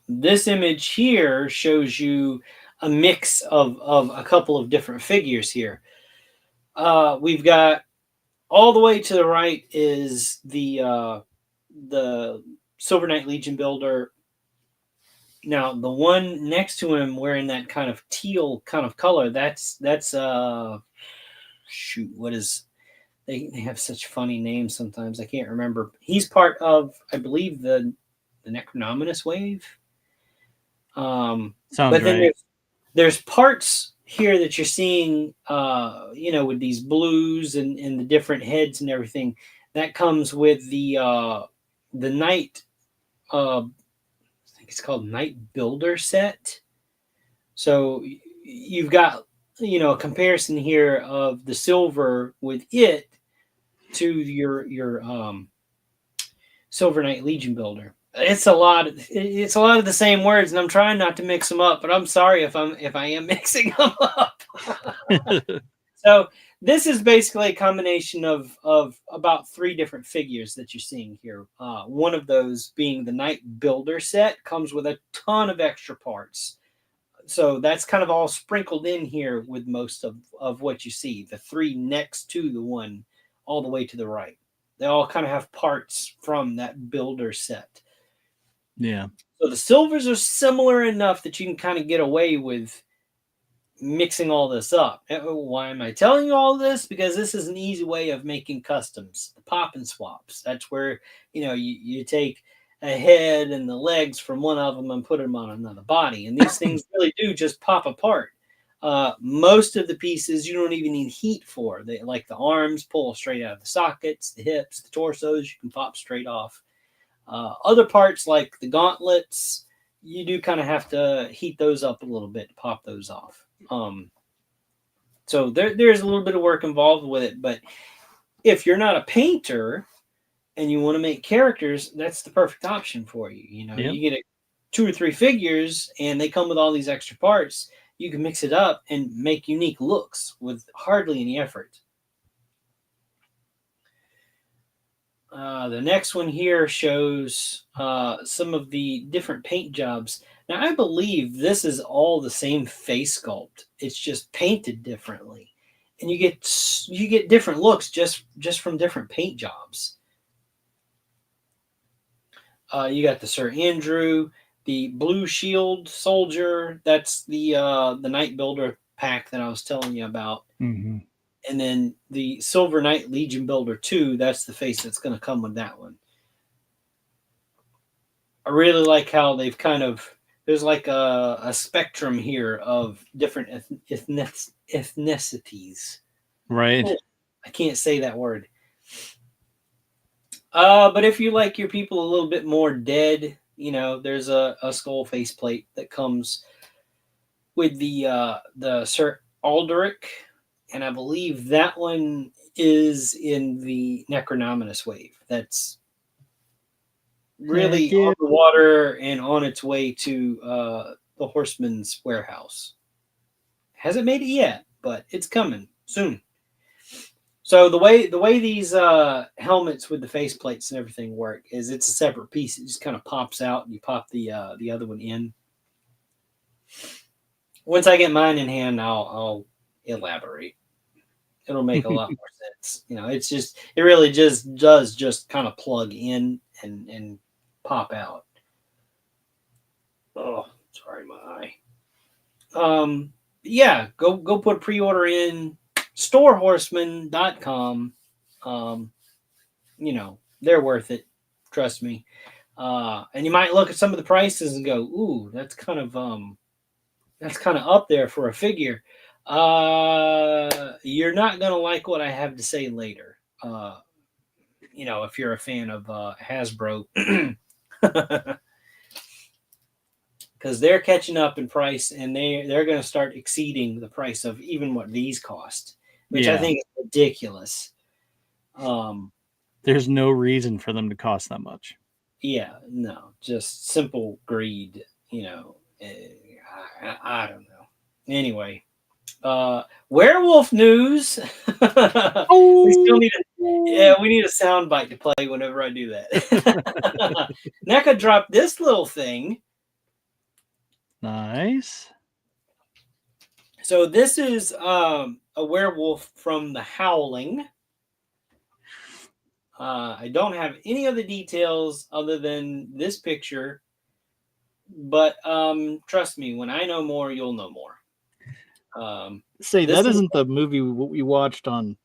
This image here shows you a mix of a couple of different figures here. We've got all the way to the right is the Silver Knight Legion builder. Now, the one next to him wearing that kind of teal kind of color, that's shoot, what is, they have such funny names sometimes. I can't remember. He's part of, I believe, the Necronominous wave. Sounds but then right. there's parts here that you're seeing, with these blues and the different heads and everything. That comes with the Knight, it's called Knight Builder set. So you've got a comparison here of the silver with it to your Silver Knight Legion builder. It's a lot of the same words, and I'm trying not to mix them up, but I'm sorry if I am mixing them up. So this is basically a combination of about 3 different figures that you're seeing here. One of those being the Knight Builder set, comes with a ton of extra parts. So that's kind of all sprinkled in here with most of what you see. The 3 next to the one all the way to the right. They all kind of have parts from that builder set. Yeah. So the silvers are similar enough that you can kind of get away with mixing all this up. Why am I telling you all this? Because this is an easy way of making customs, the pop and swaps. That's where you take a head and the legs from one of them and put them on another body, and these things really do just pop apart. Most of the pieces you don't even need heat for. They, like the arms, pull straight out of the sockets. The hips, the torsos, you can pop straight off. Other parts like the gauntlets, you do kind of have to heat those up a little bit to pop those off. So there's a little bit of work involved with it, but if you're not a painter and you want to make characters, that's the perfect option for you. Yep. You get 2 or 3 figures and they come with all these extra parts. You can mix it up and make unique looks with hardly any effort. The next one here shows some of the different paint jobs. Now, I believe this is all the same face sculpt. It's just painted differently, and you get different looks just from different paint jobs. You got the Sir Andrew, the Blue Shield Soldier. That's the Knight Builder pack that I was telling you about. Mm-hmm. And then the Silver Knight Legion Builder 2, that's the face that's going to come with that one. I really like how they've there's like a spectrum here of different ethnicities. Right. I can't say that word. But if you like your people a little bit more dead, there's a skull faceplate that comes with the Sir Alderic. And I believe that one is in the Necronominous wave. That's really yeah. on the water and on its way to the Horseman's warehouse. Hasn't made it yet, but it's coming soon. So the way these helmets with the face plates and everything work is it's a separate piece. It just kind of pops out, and you pop the other one in. Once I get mine in hand, I'll elaborate. It'll make a lot more sense. It really just does just kind of plug in and pop out. Oh, sorry, my eye. Yeah, go put a pre-order in storehorseman.com. They're worth it. Trust me. And you might look at some of the prices and go, ooh, that's kind of up there for a figure. You're not gonna like what I have to say later. If you're a fan of Hasbro, because they're catching up in price, and they're going to start exceeding the price of even what these cost, which I think is ridiculous. There's no reason for them to cost that much. Yeah, no, just simple greed. I don't know. Anyway, werewolf news. We still need we need a sound bite to play whenever I do that. NECA dropped this little thing. Nice. So this is a werewolf from The Howling. I don't have any other details other than this picture, but trust me, when I know more, you'll know more. That isn't the movie we watched on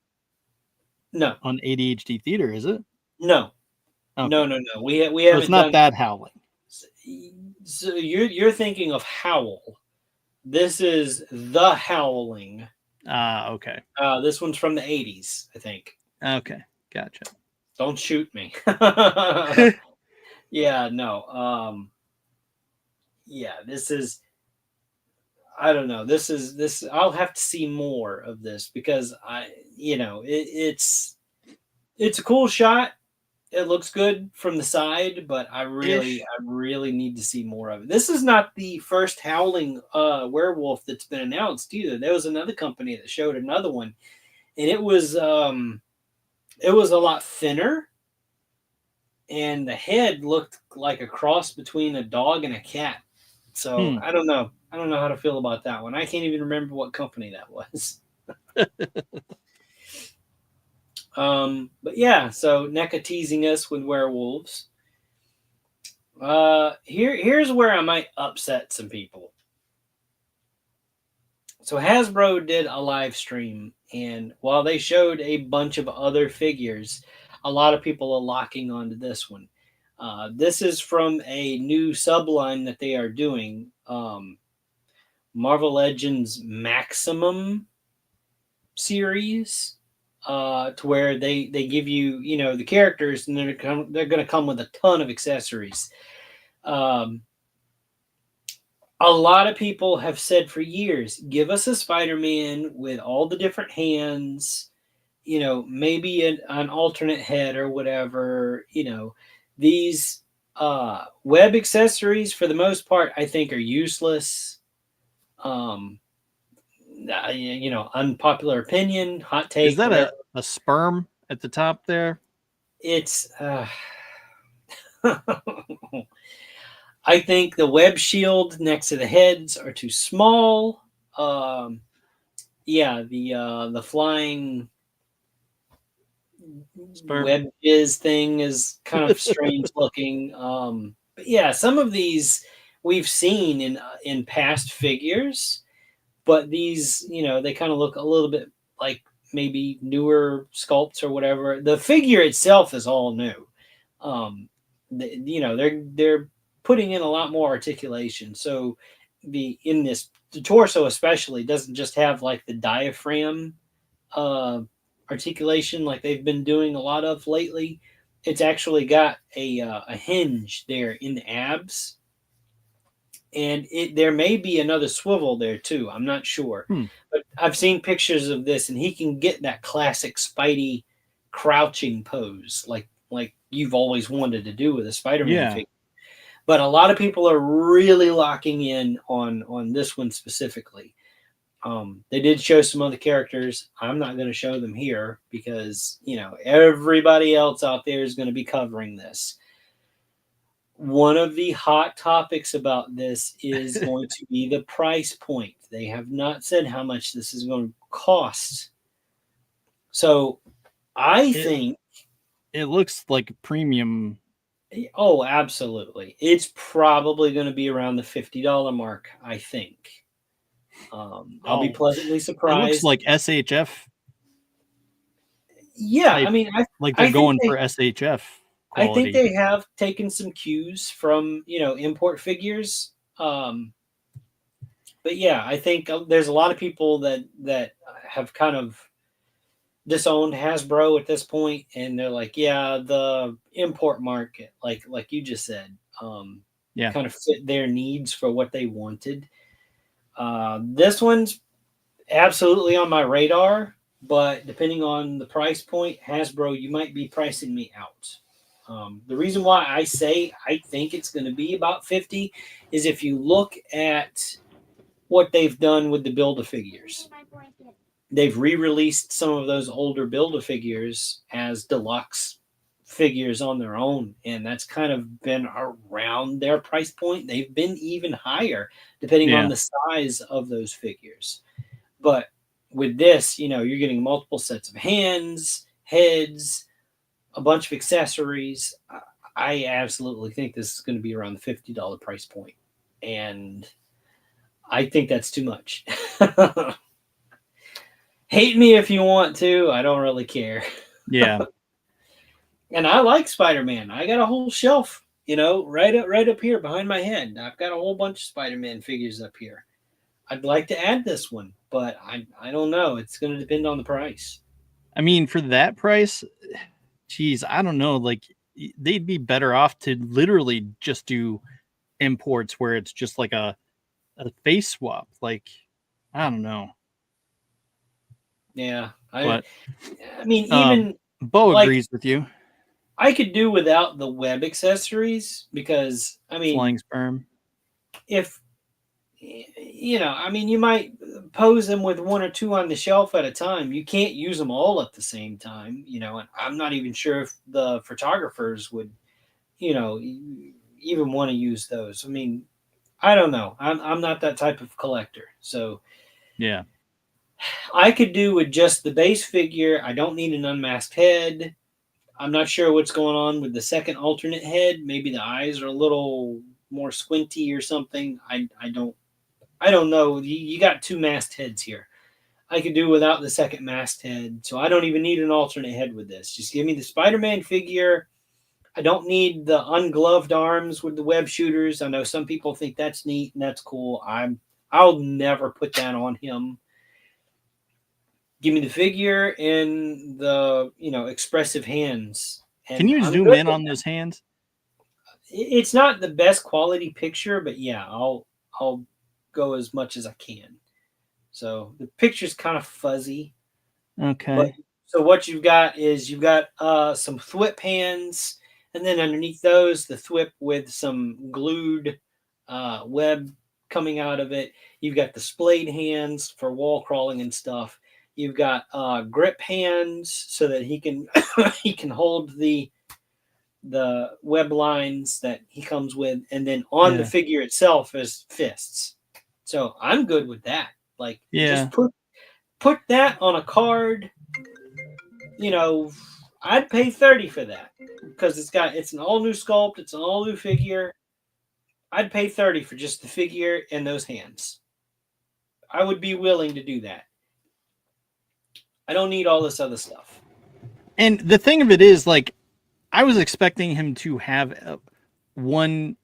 ADHD Theater, is it? No. Okay. No. We haven't. So it's not that Howling. So you're thinking of Howl. This is The Howling. Okay. This one's from the 80s, I think. Okay, gotcha. Don't shoot me. Yeah, no. Yeah, this is. I don't know. This. I'll have to see more of this because it's a cool shot. It looks good from the side, but I really need to see more of it. This is not the first Howling werewolf that's been announced either. There was another company that showed another one, and it was a lot thinner, and the head looked like a cross between a dog and a cat. So I don't know. I don't know how to feel about that one. I can't even remember what company that was. But yeah, so NECA teasing us with werewolves. Here's where I might upset some people. So Hasbro did a live stream, and while they showed a bunch of other figures, a lot of people are locking onto this one. This is from a new subline that they are doing, Marvel Legends Maximum series. To where they give you the characters, and they're going to come with a ton of accessories. A lot of people have said for years, give us a Spider-Man with all the different hands, maybe an alternate head or whatever. These web accessories for the most part I think are useless. Unpopular opinion, hot take. Is that a sperm at the top there? It's I think the web shield next to the heads are too small. The flying sperm web jizz thing is kind of strange looking. But yeah, some of these we've seen in past figures. But these, they kind of look a little bit like maybe newer sculpts or whatever. The figure itself is all new. They're putting in a lot more articulation. So the torso especially doesn't just have like the diaphragm articulation like they've been doing a lot of lately. It's actually got a hinge there in the abs. And there may be another swivel there too. I'm not sure, but I've seen pictures of this, and he can get that classic Spidey crouching pose, like you've always wanted to do with a Spider-Man Yeah. figure. But a lot of people are really locking in on this one specifically. They did show some other characters. I'm not going to show them here because, you know, everybody else out there is going to be covering this. One of the hot topics about this is going to be the price point. They have not said how much this is going to cost. So I think... It looks like premium. Oh, absolutely. It's probably going to be around the $50 mark, I think. I'll be pleasantly It surprised. looks like SHF. Yeah, type, I mean, like they're going for SHF quality. I think they have taken some cues from, you know, import figures. But yeah, I think there's a lot of people that have kind of disowned Hasbro at this point, and they're like, yeah, the import market, like you just said, kind of fit their needs for what they wanted. This one's absolutely on my radar, but depending on the price point, Hasbro, you might be pricing me out. The reason why I say I think it's going to be about 50 is if you look at what they've done with the Build-A-Figures. They've re-released some of those older Build-A-Figures as deluxe figures on their own, and that's kind of been around their price point. They've been even higher depending on the size of those figures. But with this, you know, you're getting multiple sets of hands, heads, a bunch of accessories. I absolutely think this is going to be around the $50 price point, and I think that's too much. Hate me if you want to. I don't really care. Yeah. And I like Spider-Man. I got a whole shelf, you know, right up here behind my head. I've got a whole bunch of Spider-Man figures up here. I'd like to add this one, but I don't know. It's going to depend on the price. I mean, for that price, geez, I don't know. Like, they'd be better off to literally just do imports where it's just like a face swap. Like, I don't know. Yeah. But I mean, even Bo agrees with you. I could do without the web accessories because, I mean, flying sperm. If, you know, I mean, you might pose them with one or two on the shelf at a time. You can't use them all at the same time, you know, and I'm not even sure if the photographers would, you know, even want to use those. I mean, I don't know. I'm not that type of collector. So, yeah, I could do with just the base figure. I don't need an unmasked head. I'm not sure what's going on with the second alternate head. Maybe the eyes are a little more squinty or something. I don't know. You got two masked heads here. I could do without the second masked head, so I don't even need an alternate head with this. Just give me the Spider-Man figure. I don't need the ungloved arms with the web shooters. I know some people think that's neat and that's cool. I'll never put that on him. Give me the figure and the, you know, expressive hands. And can you zoom in on those hands? It's not the best quality picture, but yeah, I'll go as much as I can. So the picture's kind of fuzzy. Okay. But, so what you've got is some thwip hands, and then underneath those, the thwip with some glued web coming out of it. You've got the splayed hands for wall crawling and stuff. You've got grip hands so that he can he can hold the web lines that he comes with, and then on the figure itself is fists. So I'm good with that. Like, just put that on a card. You know, I'd pay $30 for that because it's an all new sculpt, it's an all new figure. I'd pay $30 for just the figure and those hands. I would be willing to do that. I don't need all this other stuff. And the thing of it is, like, I was expecting him to have one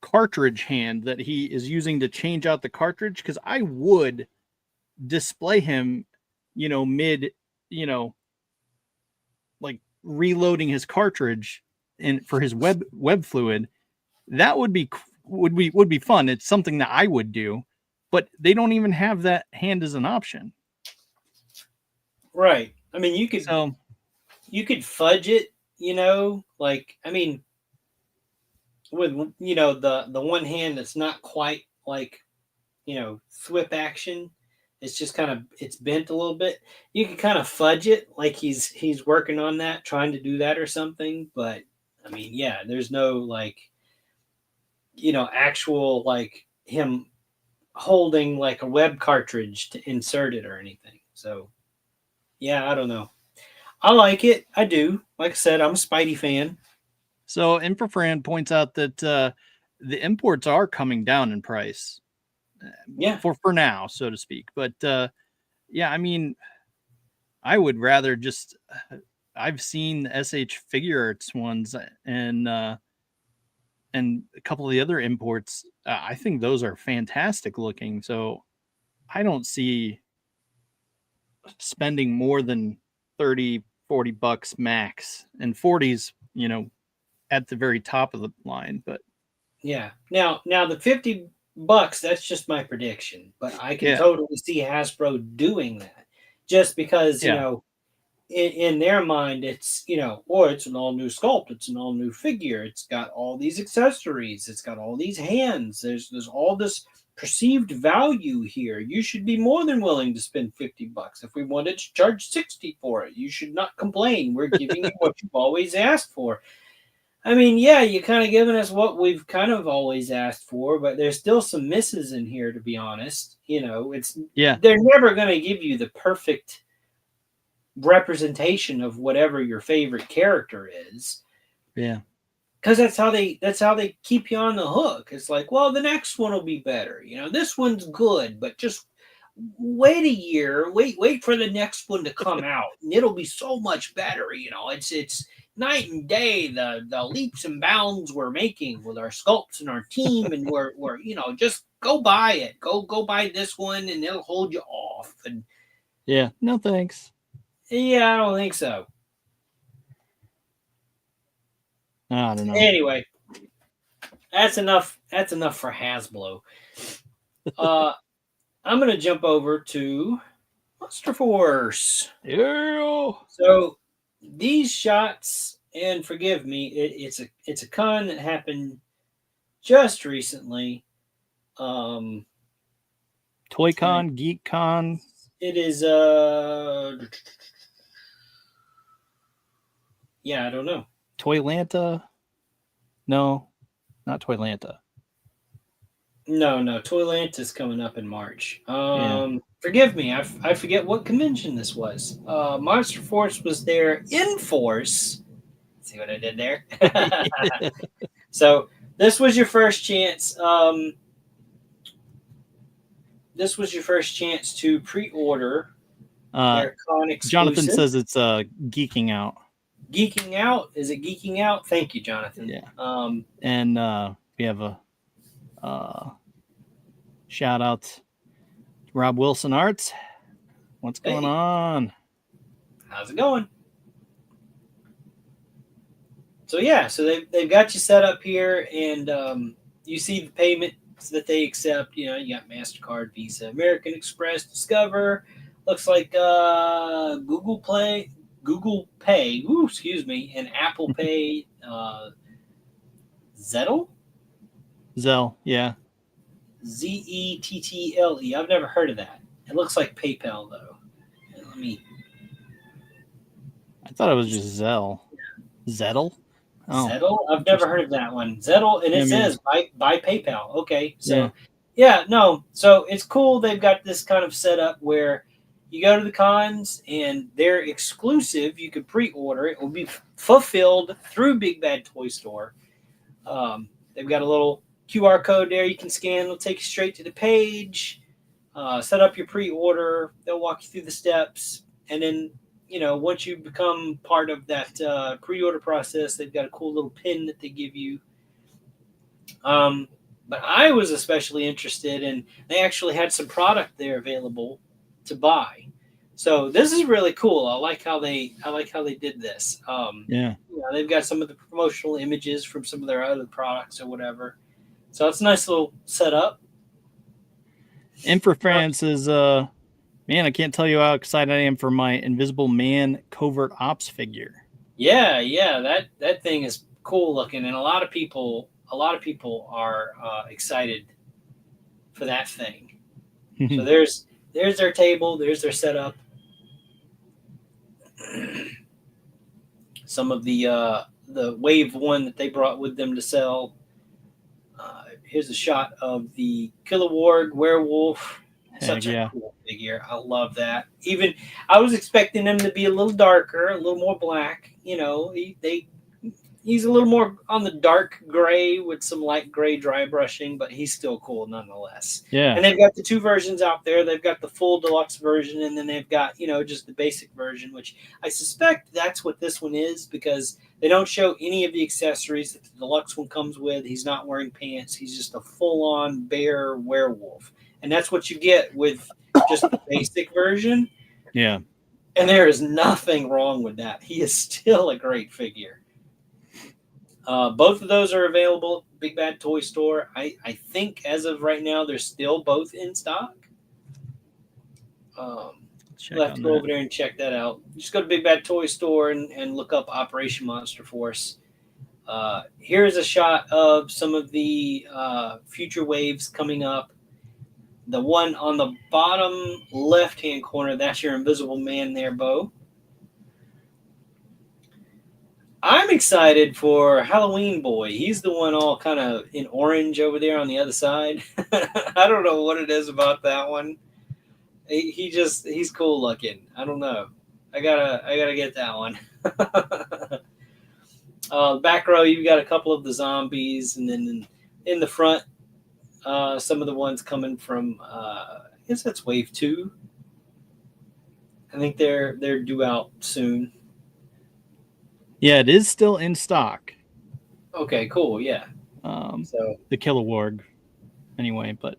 cartridge hand that he is using to change out the cartridge, because I would display him, you know, mid, you know, like reloading his cartridge and for his web fluid. That would be fun. It's something that I would do, but they don't even have that hand as an option. Right. I mean, you could fudge it, you know, Like, I mean, with the one hand that's not quite like thwip action. It's just kind of it's bent a little bit. You can kind of fudge it like he's working on that, trying to do that or something. But I mean, yeah, there's no like actual like him holding like a web cartridge to insert it or anything. So yeah, I don't know. I like it. I do. Like I said, I'm a Spidey fan. So Infrafran points out that the imports are coming down in price. Yeah. For now, so to speak. But yeah, I mean, I would rather just I've seen SH Figure Arts ones and a couple of the other imports. I think those are fantastic looking. So I don't see spending more than 30-40 bucks max, and 40s, at the very top of the line. But yeah, now the $50, that's just my prediction, but I can totally see Hasbro doing that just because in their mind it's it's an all new sculpt, it's an all new figure, it's got all these accessories, it's got all these hands, there's all this perceived value here. You should be more than willing to spend $50. If we wanted to charge 60 for it, you should not complain. We're giving you what you've always asked for. I mean, yeah, you're kind of giving us what we've kind of always asked for, but there's still some misses in here, to be honest. They're never going to give you the perfect representation of whatever your favorite character is. Yeah. Because that's how they keep you on the hook. It's like, well, the next one will be better. This one's good, but just wait a year, wait for the next one to come out, and it'll be so much better. It's night and day, the leaps and bounds we're making with our sculpts and our team, and we're just go buy it, go buy this one, and it'll hold you off. And yeah, no thanks. Yeah, I don't think so. I don't know. Anyway, that's enough for Hasbro. I'm gonna jump over to Monster Force. Yeah. So these shots, and forgive me, it's a con that happened just recently. ToyCon, GeekCon. It is yeah, I don't know. Toylanta? No, not Toylanta. No, Toylanta's coming up in March. Forgive me, I forget what convention this was. Monster Force was there in force. See what I did there? So this was your first chance. This was your first chance to pre-order their con exclusive. Jonathan says it's geeking out. Geeking out? Is it geeking out? Thank you, Jonathan. Yeah. And we have a shout out to Rob Wilson Arts. What's going on? How's it going? So yeah, so they've got you set up here, and you see the payments that they accept. You got MasterCard, Visa, American Express, Discover. Looks like Google Pay, and Apple Pay. Zettle, yeah. Zettle. I've never heard of that. It looks like PayPal though. I thought it was just Zelle. Zettle? Oh, Zettle? I've never heard of that one. Zettle, and it says by PayPal. Okay, so so it's cool. They've got this kind of setup where you go to the cons and they're exclusive. You can pre-order it. It will be fulfilled through Big Bad Toy Store. They've got a little QR code there you can scan. It'll take you straight to the page. Set up your pre-order. They'll walk you through the steps, and then once you become part of that pre-order process, they've got a cool little pin that they give you. But I was especially interested in, they actually had some product there available to buy. So this is really cool. I like how they did this. They've got some of the promotional images from some of their other products or whatever. So it's a nice little setup. Infrafran says, man, I can't tell you how excited I am for my Invisible Man Covert Ops figure. Yeah. That thing is cool looking, and a lot of people are excited for that thing. So there's their table, there's their setup. Some of the Wave One that they brought with them to sell. Here's a shot of the Kilowog werewolf. Such a cool figure. I love that. Even I was expecting him to be a little darker, a little more black. You know, he's a little more on the dark gray with some light gray dry brushing, but he's still cool nonetheless. Yeah. And they've got the two versions out there. They've got the full deluxe version, and then they've got, just the basic version, which I suspect that's what this one is, because they don't show any of the accessories that the deluxe one comes with. He's not wearing pants. He's just a full-on bear werewolf. And that's what you get with just the basic version. Yeah. And there is nothing wrong with that. He is still a great figure. Both of those are available at Big Bad Toy Store. I think as of right now, they're still both in stock. You'll have to go over there and check that out. Just go to Big Bad Toy Store and look up Operation Monster Force. Here's a shot of some of the future waves coming up. The one on the bottom left-hand corner, that's your Invisible Man there, Bo. I'm excited for Halloween Boy. He's the one all kind of in orange over there on the other side. I don't know what it is about that one. He's cool looking. I don't know. I gotta get that one. Back row, you've got a couple of the zombies, and then in the front, some of the ones coming from I guess that's Wave 2. I think they're due out soon. Yeah, it is still in stock. Okay, cool. Yeah. So the Kilowog, anyway. But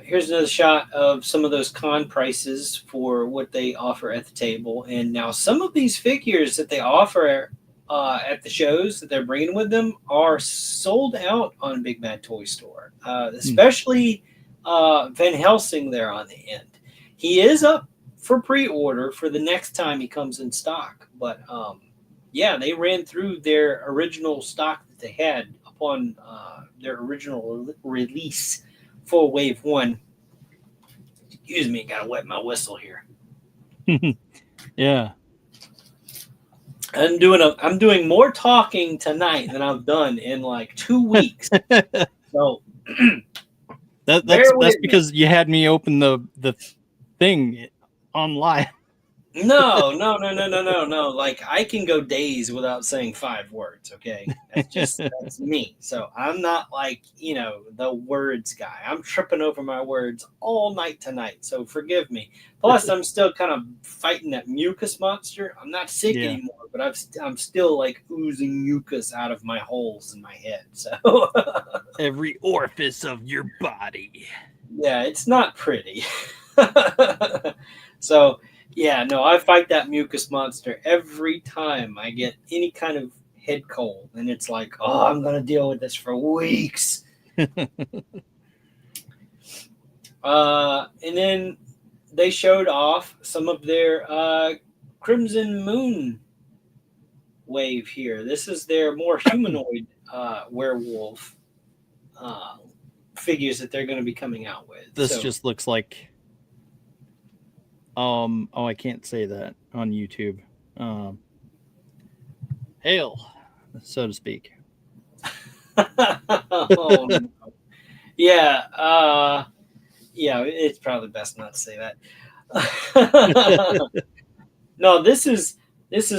here's another shot of some of those con prices for what they offer at the table. And now some of these figures that they offer at the shows that they're bringing with them are sold out on Big Bad Toy Store, especially Van Helsing there on the end. He is up for pre-order for the next time he comes in stock, but yeah, they ran through their original stock that they had upon their original release for Wave 1. Excuse me, gotta wet my whistle here. Yeah. I'm doing more talking tonight than I've done in like 2 weeks. So that's because you had me open the thing online. No. Like, I can go days without saying 5 words, okay? That's me. So I'm not like, the words guy. I'm tripping over my words all night tonight. So forgive me. Plus, I'm still kind of fighting that mucus monster. I'm not sick anymore, but I'm still like oozing mucus out of my holes in my head. So every orifice of your body. Yeah, it's not pretty. So yeah, no, I fight that mucus monster every time I get any kind of head cold. And it's like, oh, I'm going to deal with this for weeks. And then they showed off some of their Crimson Moon wave here. This is their more humanoid werewolf figures that they're going to be coming out with. This just looks like... I can't say that on YouTube. Hail, so to speak. Oh, no. Yeah, it's probably best not to say that. No, this is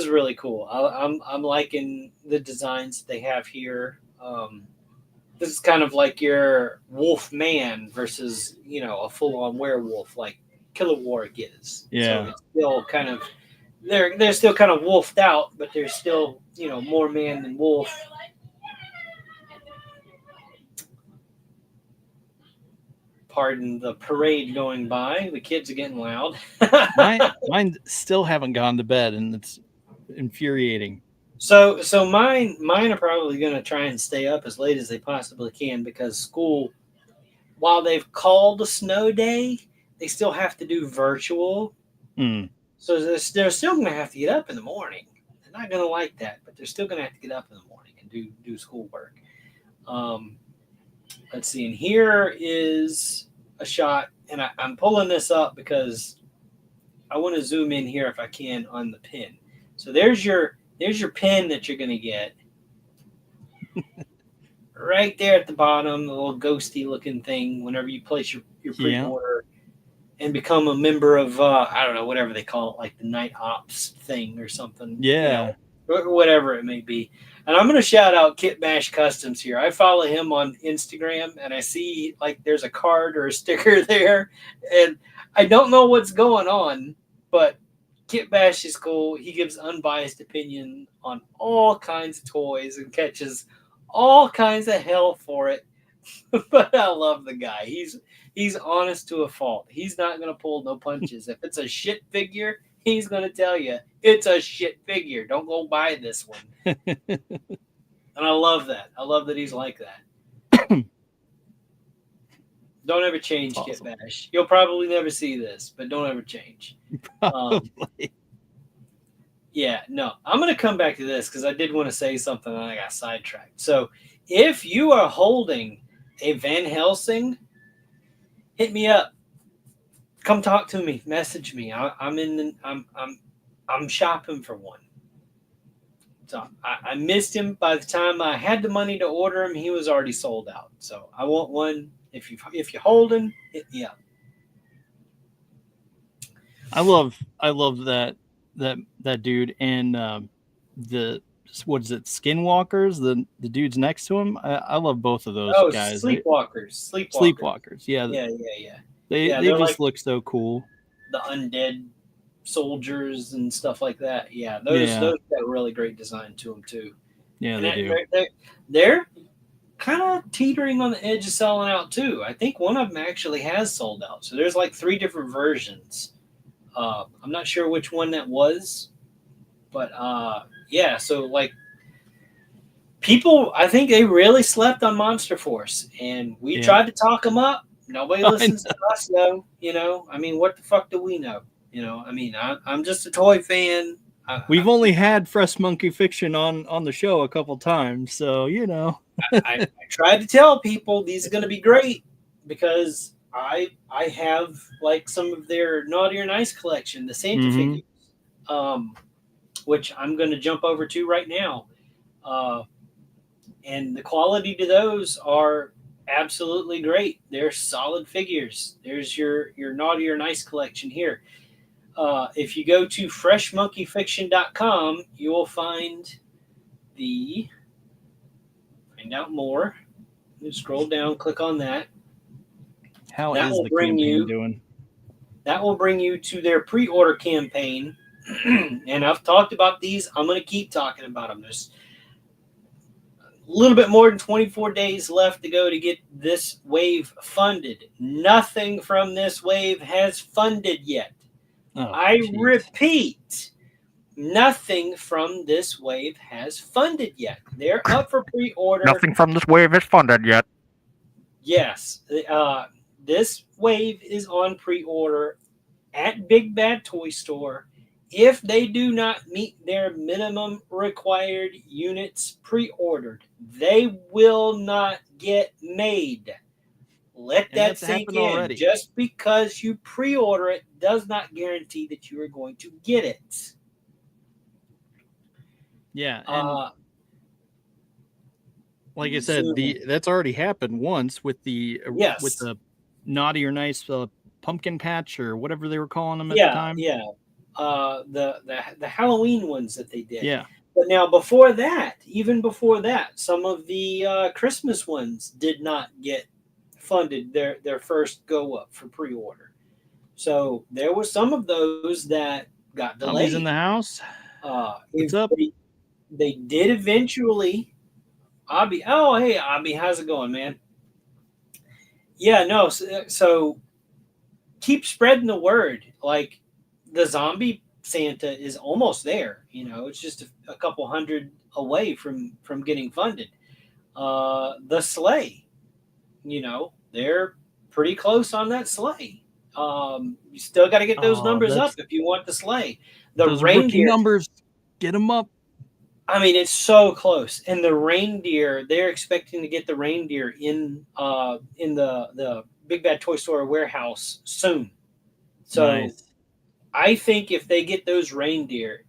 really cool. I'm liking the designs they have here. This is kind of like your wolf man versus, a full-on werewolf like Kilowog is. Yeah. So it's still kind of they're still kind of wolfed out, but they're still, more man than wolf. Pardon the parade going by. The kids are getting loud. Mine still haven't gone to bed, and it's infuriating. So mine are probably going to try and stay up as late as they possibly can, because school, while they've called a snow day, they still have to do virtual. So they're still going to have to get up in the morning. They're not going to like that, but they're still going to have to get up in the morning and do schoolwork. Let's see. And here is a shot, and I'm pulling this up because I want to zoom in here if I can on the pin. So there's your pin that you're going to get. Right there at the bottom, the little ghosty looking thing whenever you place your pre-order and become a member of, I don't know, whatever they call it, like the night ops thing or something. Yeah. Or whatever it may be. And I'm going to shout out Kit Bash Customs here. I follow him on Instagram, and I see like there's a card or a sticker there. And I don't know what's going on, but Kit Bash is cool. He gives unbiased opinion on all kinds of toys and catches all kinds of hell for it. But I love the guy. He's honest to a fault. He's not going to pull no punches. If it's a shit figure, he's going to tell you it's a shit figure. Don't go buy this one. And I love that. I love that he's like that. Don't ever change, awesome. Kit Bash. You'll probably never see this, but don't ever change. Yeah, no. I'm going to come back to this because I did want to say something and I got sidetracked. So if you are holding a Van Helsing, hit me up. Come talk to me. Message me. I'm shopping for one. So I missed him. By the time I had the money to order him, he was already sold out. So I want one. If you're holding, hit me up. I love that dude and the what is it, Skinwalkers, the dudes next to him. I love both of those guys. Sleepwalkers. Yeah. They just like, look so cool. The undead soldiers and stuff like that. Yeah, those got really great design to them too. Yeah, and they do. They're kind of teetering on the edge of selling out too. I think one of them actually has sold out. So there's like 3 different versions. I'm not sure which one that was, but yeah. So like people, I think they really slept on Monster Force, and we tried to talk them up. Nobody listens to us, though. You know, I mean, what the fuck do we know? You know, I mean, I'm just a toy fan. We've only had Fresh Monkey Fiction on the show a couple times, so you know. I tried to tell people these are going to be great because I have like some of their Naughty or Nice collection, the Santa figures, which I'm going to jump over to right now, and the quality to those are absolutely great. They're solid figures. There's your Naughty or Nice collection here. If you go to freshmonkeyfiction.com, you will find out more. You scroll down, click on that. How is the campaign doing? That will bring you to their pre-order campaign. And I've talked about these. I'm going to keep talking about them. There's a little bit more than 24 days left to go to get this wave funded. Nothing from this wave has funded yet. Repeat, nothing from this wave has funded yet. They're up for pre-order. Nothing from this wave is funded yet. Yes. This wave is on pre-order at Big Bad Toy Store. If they do not meet their minimum required units pre-ordered, they will not get made. Let that sink in. Already. Just because you pre-order it does not guarantee that you are going to get it. Yeah. And like I said, that's already happened once with the Naughty or Nice pumpkin patch or whatever they were calling them at the time. Yeah. The Halloween ones that they did. Yeah. But now before that, even before that, some of the Christmas ones did not get funded their first go up for pre-order. So there were some of those that got delayed. Tommy's in the house. What's up? They did eventually. Abby, oh hey Abby, how's it going, man? Yeah, no. So keep spreading the word. Like the zombie Santa is almost there. You know, it's just a couple hundred away from getting funded. The sleigh, you know, they're pretty close on that sleigh. You still got to get those numbers up if you want the sleigh. The those reindeer numbers, get them up. I mean, it's so close. And the reindeer, they're expecting to get the reindeer in the Big Bad Toy Store warehouse soon. So Nice. I think if they get those reindeer,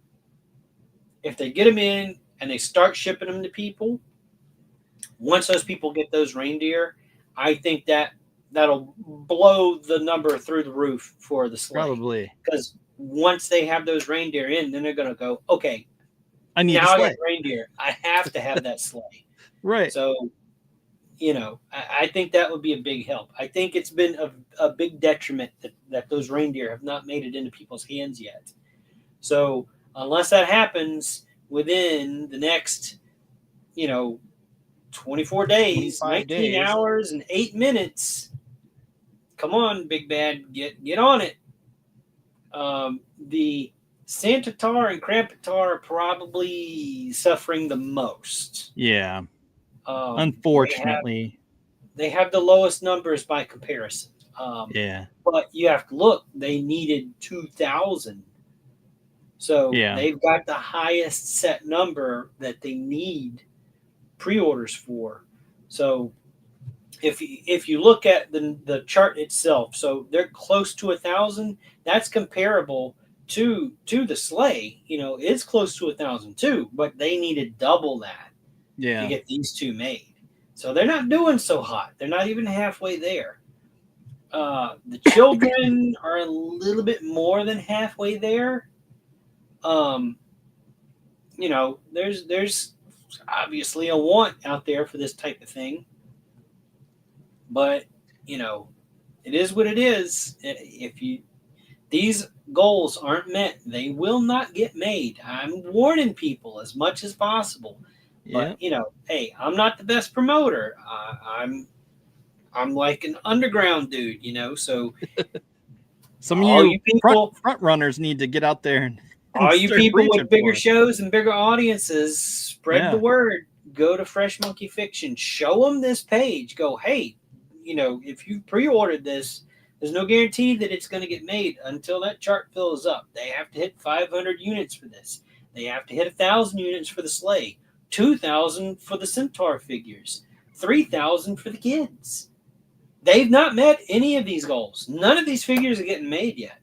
if they get them in and they start shipping them to people, once those people get those reindeer, I think that'll blow the number through the roof for the sleigh. Probably. Because once they have those reindeer in, then they're going to go, okay, I need a now I got sleigh. reindeer. I have to have that sleigh. Right. So, I think that would be a big help. I think it's been a big detriment that those reindeer have not made it into people's hands yet. So, unless that happens within the next, 24 days, 25 19 days. hours, and 8 minutes, come on, Big Bad, get on it. The Santa Tar and Krampitar are probably suffering the most. Yeah. Unfortunately. They have the lowest numbers by comparison. Yeah. But you have to look, they needed 2,000. So Yeah. they've got the highest set number that they need pre-orders for. So if you look at the chart itself, so they're close to 1,000. That's comparable to the sleigh. It's close to 1,000 too, but they needed double that to get these two made. So they're not doing so hot. They're not even halfway there. The children are a little bit more than halfway there. There's obviously a want out there for this type of thing. But, it is what it is. These goals aren't met, they will not get made. I'm warning people as much as possible. Yeah. But, hey, I'm not the best promoter. I'm like an underground dude, so some all of you people, front runners need to get out there and all you start people preaching with bigger for it. shows and bigger audiences, spread the word. Go to Fresh Monkey Fiction. Show them this page. Go, hey, if you pre-ordered this, there's no guarantee that it's going to get made until that chart fills up. They have to hit 500 units for this. They have to hit 1,000 units for the sleigh, 2,000 for the Centaur figures, 3,000 for the kids. They've not met any of these goals. None of these figures are getting made yet.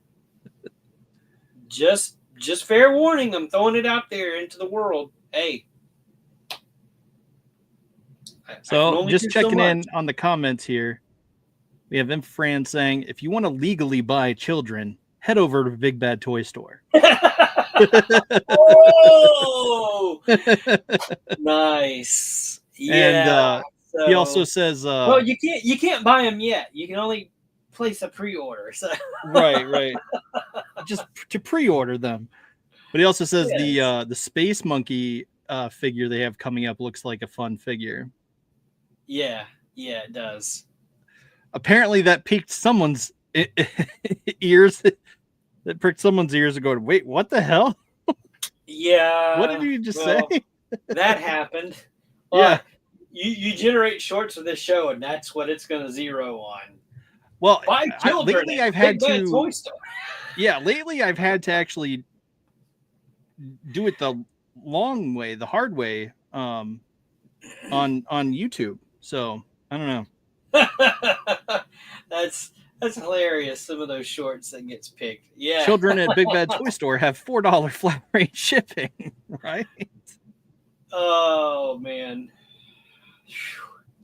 Just fair warning. I'm throwing it out there into the world. Hey. So just checking in on the comments here. We have Infran saying, if you want to legally buy children, head over to Big Bad Toy Store. Oh, nice. Yeah. And he also says, well, you can't buy them yet. You can only place a pre-order. So. Right. Just to pre-order them. But he also says the Space Monkey figure they have coming up looks like a fun figure. Yeah, it does. Apparently that piqued someone's ears. That pricked someone's ears and going, wait, what the hell? Yeah. What did you just say? That happened. Well, yeah. You generate shorts for this show, and that's what it's going to zero on. Well, lately I've had to. Toy Store. Yeah, lately I've had to actually do it the long way, the hard way, on YouTube. So I don't know. That's hilarious. Some of those shorts that gets picked. Yeah. Children at Big Bad Toy Store have $4 flat rate shipping, right? Oh man.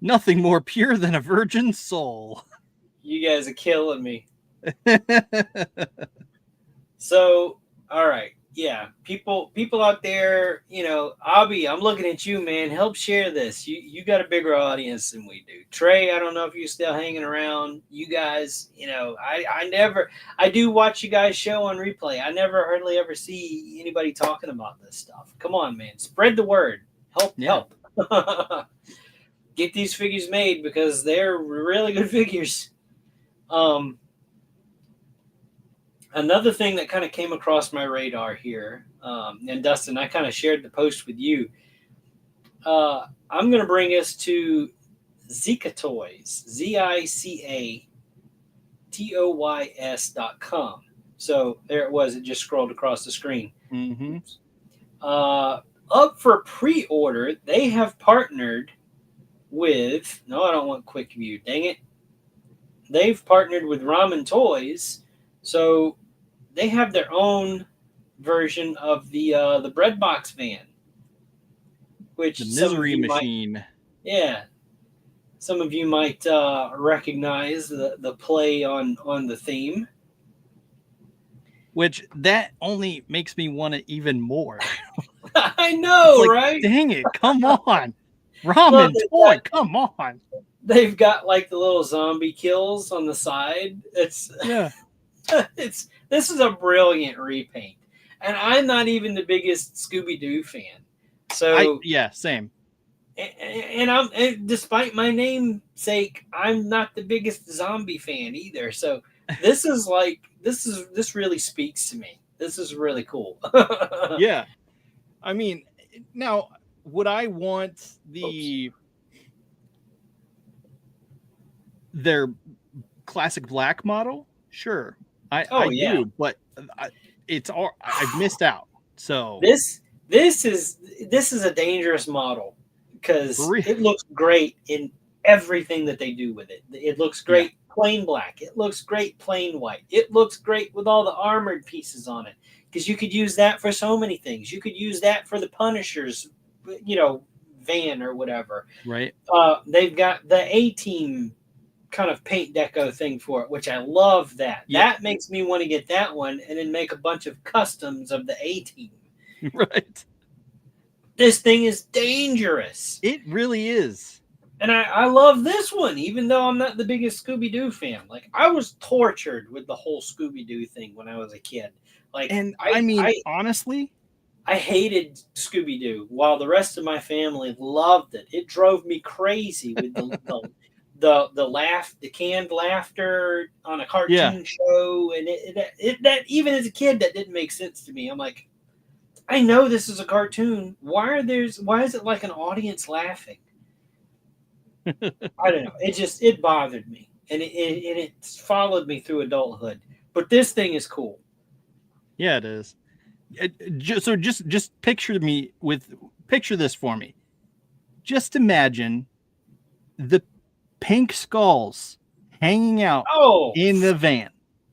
Nothing more pure than a virgin soul. You guys are killing me. So, all right. Yeah, people out there, I'm looking at you, man. Help share this. You got a bigger audience than we do. Trey, I don't know if you're still hanging around. You guys, I do watch you guys show on replay. I never hardly ever see anybody talking about this stuff. Come on, man. Spread the word. Help. Get these figures made because they're really good figures. Another thing that kind of came across my radar here, and Dustin, I kind of shared the post with you. I'm going to bring us to Zika Toys, ZICATOYS.com. So there it was. It just scrolled across the screen. Mm-hmm. up for pre-order. They have partnered with, no, I don't want Quick View, dang it. They've partnered with Ramen Toys, so they have their own version of the bread box van, which The some of Misery you might, Machine. yeah, some of you might recognize the play on the theme. Which that only makes me want it even more. I It's know, like, right? dang it, come on. Look, Ramen Toy, come on. they've got like the little zombie kills on the side. Yeah. This is a brilliant repaint, and I'm not even the biggest Scooby Doo fan. So Yeah, same. and despite my namesake, I'm not the biggest zombie fan either. So this is like this really speaks to me. This is really cool. Yeah. I mean, now would I want their classic black model? Sure. I Yeah. do, but I've missed out. So This is a dangerous model because it looks great in everything that they do with it. It looks great plain black. It looks great plain white. It looks great with all the armored pieces on it because you could use that for so many things. You could use that for the Punisher's, van or whatever. Right. They've got the A-Team kind of paint deco thing for it, which I love that. Yeah. That makes me want to get that one and then make a bunch of customs of the A-Team. Right. This thing is dangerous. It really is. And I love this one, even though I'm not the biggest Scooby-Doo fan. Like, I was tortured with the whole Scooby-Doo thing when I was a kid. Like, And honestly, I hated Scooby-Doo while the rest of my family loved it. It drove me crazy with the canned laughter on a cartoon show. And that even as a kid, that didn't make sense to me. I'm like, I know this is a cartoon. Why is it like an audience laughing? I don't know. It bothered me, and it followed me through adulthood. But this thing is cool. Yeah, it is. So just picture this for me. Just imagine the pink skulls hanging out in the van.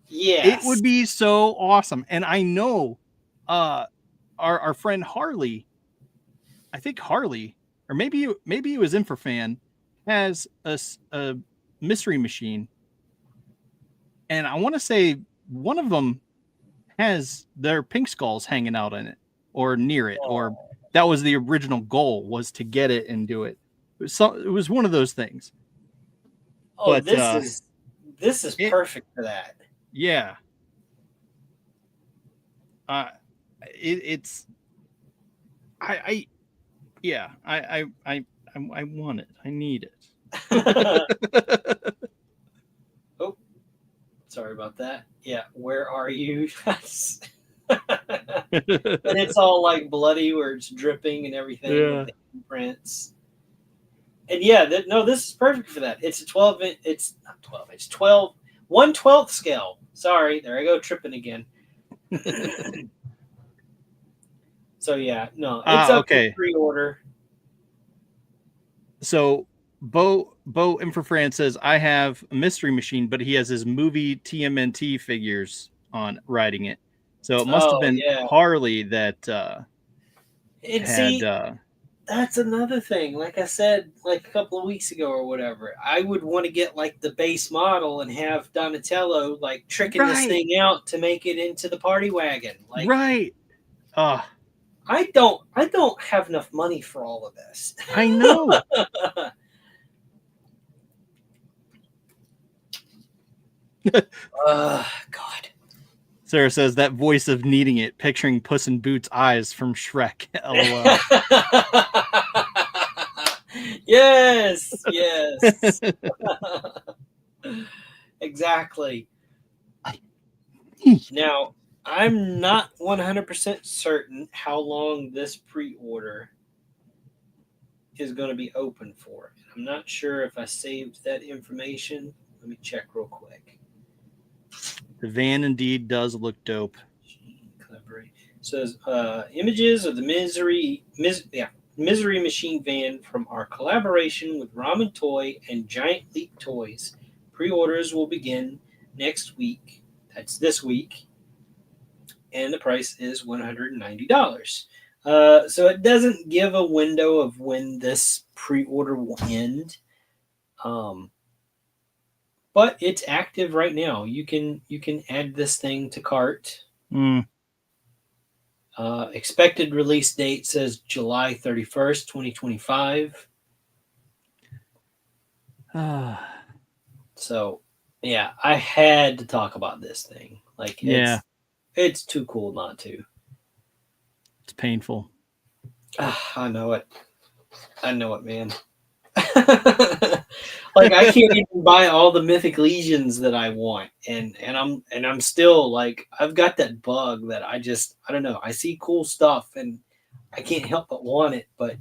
Yes. It would be so awesome. And I know our friend Harley, I think Harley, or maybe it was Infrafan, has a mystery machine. And I want to say one of them has their pink skulls hanging out in it or near it, or that was the original goal, was to get it and do it. It was one of those things. Oh, but this is perfect for that. Yeah. I want it. I need it. Oh, sorry about that. Yeah, where are you? And it's all like bloody where it's dripping and everything. Yeah. Prints. And yeah, this is perfect for that. It's a 12-inch. It's not 12 inch. 1/12 scale. Sorry, there I go tripping again. So yeah, no, it's up for pre-order. So Bo Infrafran says, I have a mystery machine, but he has his movie TMNT figures on riding it. So it must have been Harley that that's another thing. Like I said, like a couple of weeks ago or whatever, I would want to get like the base model and have Donatello like tricking this thing out to make it into the party wagon. Like, right. I don't have enough money for all of this. I know. God. Sarah says that voice of needing it, picturing Puss in Boots' eyes from Shrek. LOL. Yes. Exactly. Now, I'm not 100% certain how long this pre-order is going to be open for. I'm not sure if I saved that information. Let me check real quick. The van indeed does look dope. says images of the Misery Machine van from our collaboration with Ramen Toy and Giant Leap Toys. Pre-orders will begin next week. That's this week. And the price is $190. So it doesn't give a window of when this pre-order will end. But it's active right now. You can add this thing to cart. Expected release date says July 31st, 2025. So, yeah, I had to talk about this thing. Like, it's too cool not to. It's painful. I know it. Man. Like, I can't even buy all the mythic legions that I want, and I'm still like, I've got that bug that I don't know. I see cool stuff and I can't help but want it. But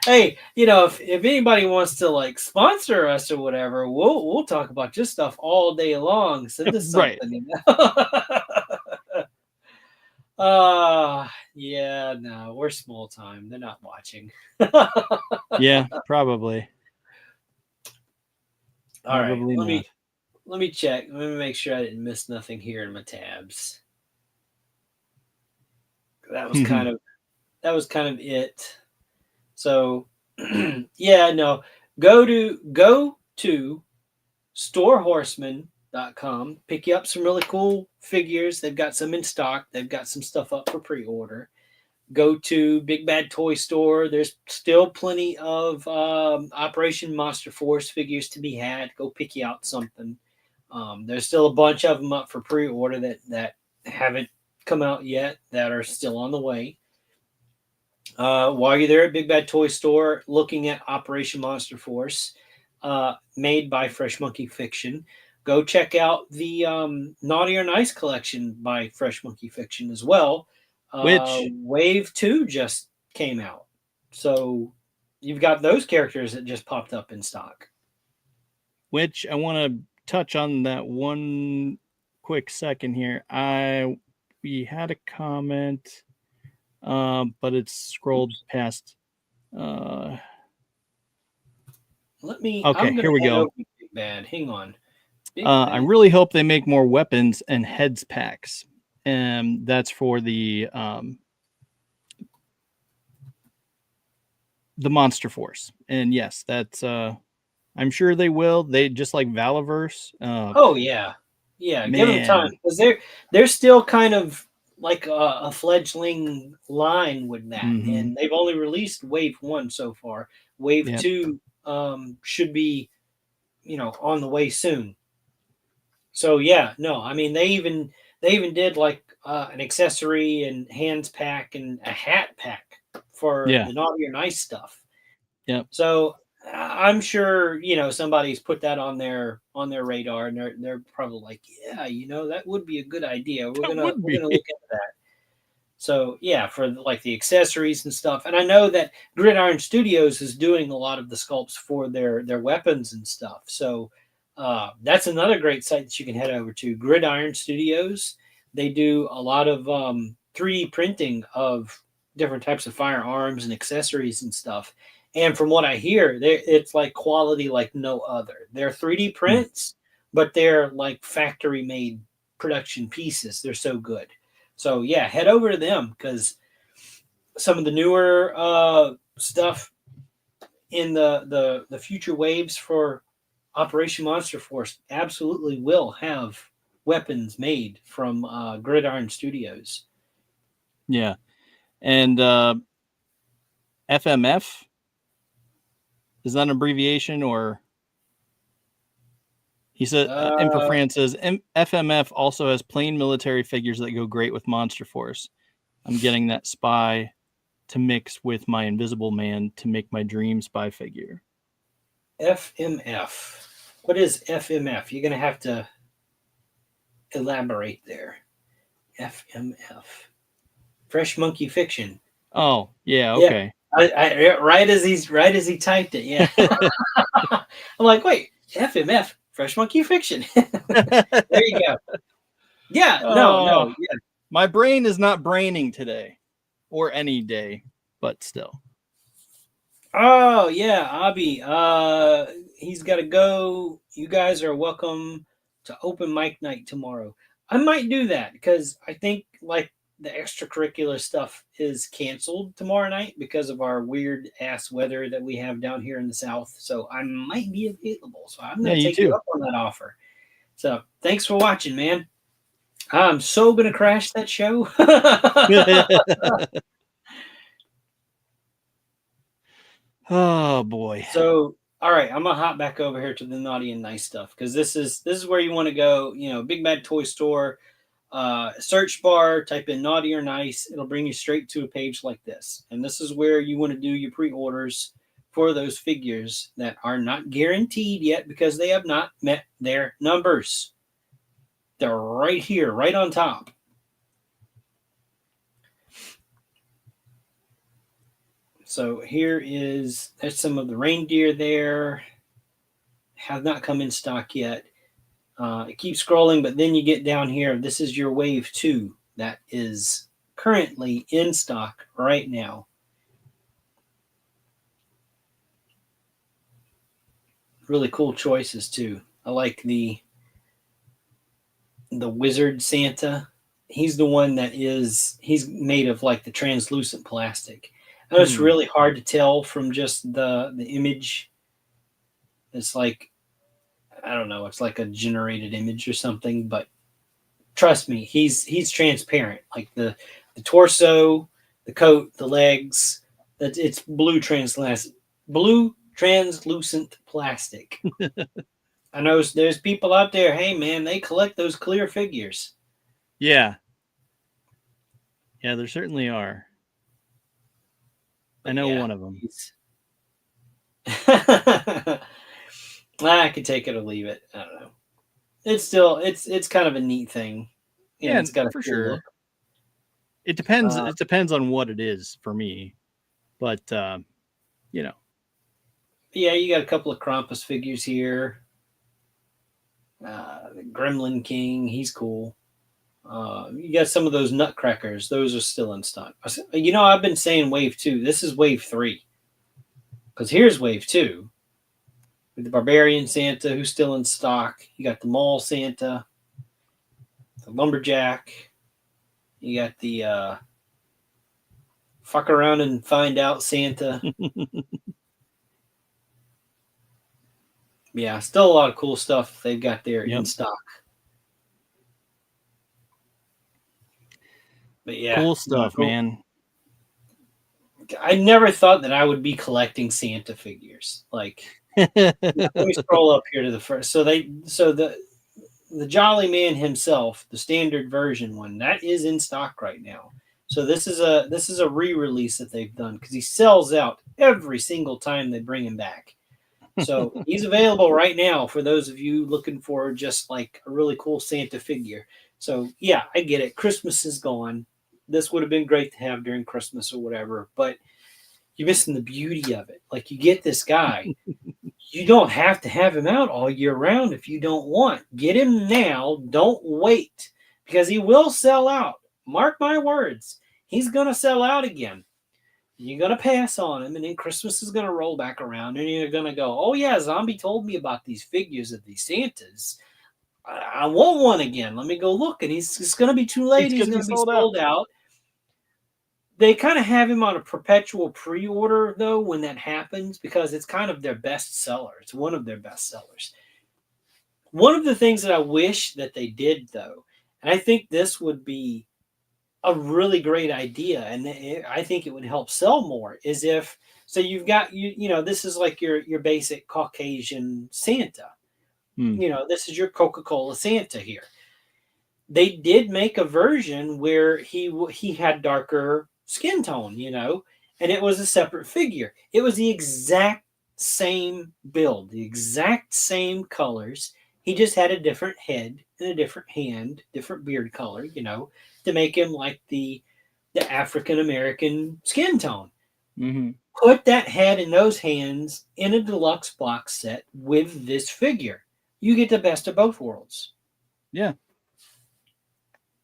hey, if anybody wants to like sponsor us or whatever, we'll talk about just stuff all day long. Send us something. Right. Yeah, no, we're small time. They're not watching. Yeah, probably. All right, let me check. Let me make sure I didn't miss nothing here in my tabs. That was kind of it. So, yeah, no. Go to storehorseman.com. Pick you up some really cool figures. They've got some in stock. They've got some stuff up for pre-order. Go to Big Bad Toy Store. There's still plenty of Operation Monster Force figures to be had. Go pick you out something. There's still a bunch of them up for pre-order that haven't come out yet, that are still on the way. While you're there at Big Bad Toy Store looking at Operation Monster Force, made by Fresh Monkey Fiction, go check out the Naughty or Nice collection by Fresh Monkey Fiction as well. Which Wave 2 just came out. So you've got those characters that just popped up in stock. Which I want to touch on that one quick second here. We had a comment, but it's scrolled past. Let me. Okay, here we go. Big Bad. Hang on. I really hope they make more weapons and heads packs. And that's for the Monster Force. And yes, that's I'm sure they will. They just like Valaverse. Oh yeah, give them time, because they're still kind of like a fledgling line with that, and they've only released Wave 1 so far. Wave 2 should be on the way soon. So yeah, no, I mean they even did like an accessory and hands pack and a hat pack for the Naughty or Nice stuff. Yeah. So I'm sure somebody's put that on their radar, and they're probably like, yeah, that would be a good idea. We're gonna look into that. So yeah, for like the accessories and stuff. And I know that Gridiron Studios is doing a lot of the sculpts for their weapons and stuff. So that's another great site that you can head over to, Gridiron Studios. They do a lot of 3D printing of different types of firearms and accessories and stuff. And from what I hear, it's like quality like no other. They're 3D prints, but they're like factory made production pieces. They're so good. So yeah, head over to them, because some of the newer stuff in the future waves for Operation Monster Force absolutely will have weapons made from Gridiron Studios. Yeah. And FMF, is that an abbreviation, or? He said, Emperor France says, FMF also has plain military figures that go great with Monster Force. I'm getting that spy to mix with my Invisible Man to make my dream spy figure. FMF. What is FMF? You're going to have to elaborate there. FMF. Fresh Monkey Fiction. Oh, yeah, okay. I right as he typed it, yeah. I'm like, wait, FMF, Fresh Monkey Fiction. There you go. Yeah, no, yeah. My brain is not braining today, or any day, but still. Oh yeah, Abby. He's got to go. You guys are welcome to open mic night tomorrow. I might do that because I think like the extracurricular stuff is canceled tomorrow night because of our weird ass weather that we have down here in the south. So I might be available. So I'm Yeah, gonna you take you too. up on that offer. So thanks for watching, man. I'm so gonna crash that show. Oh boy. So, all right, I'm gonna hop back over here to the naughty and nice stuff because this is where you want to go. You know, Big Bad Toy Store, search bar, type in naughty or nice. It'll bring you straight to a page like this, and this is where you want to do your pre-orders for those figures that are not guaranteed yet because they have not met their numbers. They're right here, right on top. So there's some of the reindeer there. Have not come in stock yet. It keeps scrolling, but then you get down here. This is your wave 2 that is currently in stock right now. Really cool choices too. I like the wizard Santa. He's the one that he's made of like the translucent plastic. And it's really hard to tell from just the image. It's like, I don't know, it's like a generated image or something, but trust me, he's transparent. Like the torso, the coat, the legs, that it's blue translucent plastic. I know there's people out there, hey man, they collect those clear figures. Yeah. Yeah, there certainly are. I know one of them. I could take it or leave it. I don't know. It's still it's kind of a neat thing. Yeah, it's got a for cool sure. look. It depends. It depends on what it is for me, but you know. Yeah, you got a couple of Krampus figures here. The Gremlin King, he's cool. You got some of those Nutcrackers; those are still in stock. You know, I've been saying Wave 2. This is Wave 3, because here's Wave 2 with the Barbarian Santa, who's still in stock. You got the Mall Santa, the Lumberjack. You got the fuck around and find out Santa. Yeah, still a lot of cool stuff they've got there in stock. But yeah, cool stuff, man. I never thought that I would be collecting Santa figures. Like, let me scroll up here to the first. So the Jolly Man himself, the standard version one, that is in stock right now. So this is a re-release that they've done because he sells out every single time they bring him back. So he's available right now for those of you looking for just like a really cool Santa figure. So yeah, I get it. Christmas is gone. This would have been great to have during Christmas or whatever, but you're missing the beauty of it. Like, you get this guy. You don't have to have him out all year round if you don't want. Get him now. Don't wait, because he will sell out. Mark my words. He's going to sell out again. You're going to pass on him, and then Christmas is going to roll back around, and you're going to go, oh, yeah, Zombie told me about these figures of these Santas. I want one again. Let me go look. And it's going to be too late. He's going to be sold out. They kind of have him on a perpetual pre-order, though, when that happens, because it's kind of their best seller. It's one of their best sellers. One of the things that I wish that they did, though, and I think this would be a really great idea, and I think it would help sell more, is if, so you've got, you know, this is like your basic Caucasian Santa. You know, this is your Coca-Cola Santa here. They did make a version where he had darker skin tone, you know, and it was a separate figure. It was the exact same build, the exact same colors. He just had a different head and a different hand, different beard color, you know, to make him like the African American skin tone. Mm-hmm. Put that head and those hands in a deluxe box set with this figure. You get the best of both worlds. Yeah.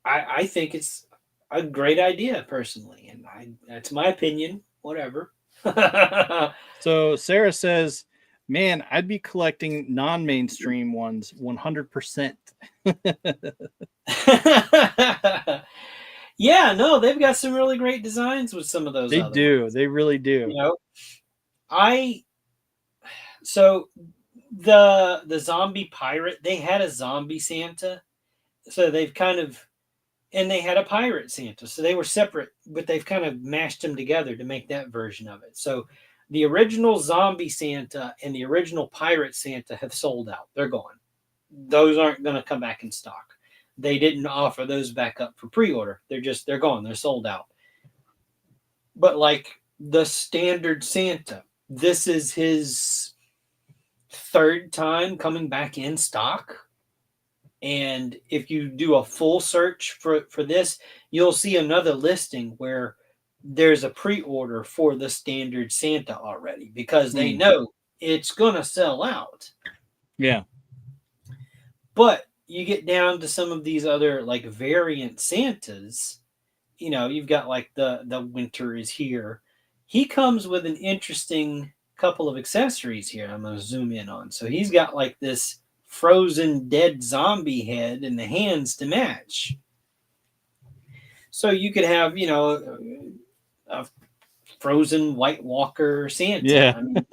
I think it's a great idea personally, and that's my opinion. Whatever. So Sarah says, "Man, I'd be collecting non-mainstream ones 100%." Yeah, no, they've got some really great designs with some of those. They other do. ones. They really do. You know, so the zombie pirate, they had a zombie Santa, so they've kind of, and they had a pirate Santa, so they were separate, but they've kind of mashed them together to make that version of it. So the original zombie Santa and the original pirate Santa have sold out. They're gone. Those aren't going to come back in stock. They didn't offer those back up for pre-order. They're gone. They're sold out. But like the standard Santa, this is his third time coming back in stock. And if you do a full search for this, you'll see another listing where there's a pre-order for the standard Santa already, because they know it's going to sell out. Yeah. But you get down to some of these other like variant Santas, you know, you've got like the winter is here. He comes with an interesting couple of accessories here. I'm going to zoom in on. So he's got like this frozen dead zombie head and the hands to match. So you could have, you know, a frozen White Walker Santa. Yeah. I mean,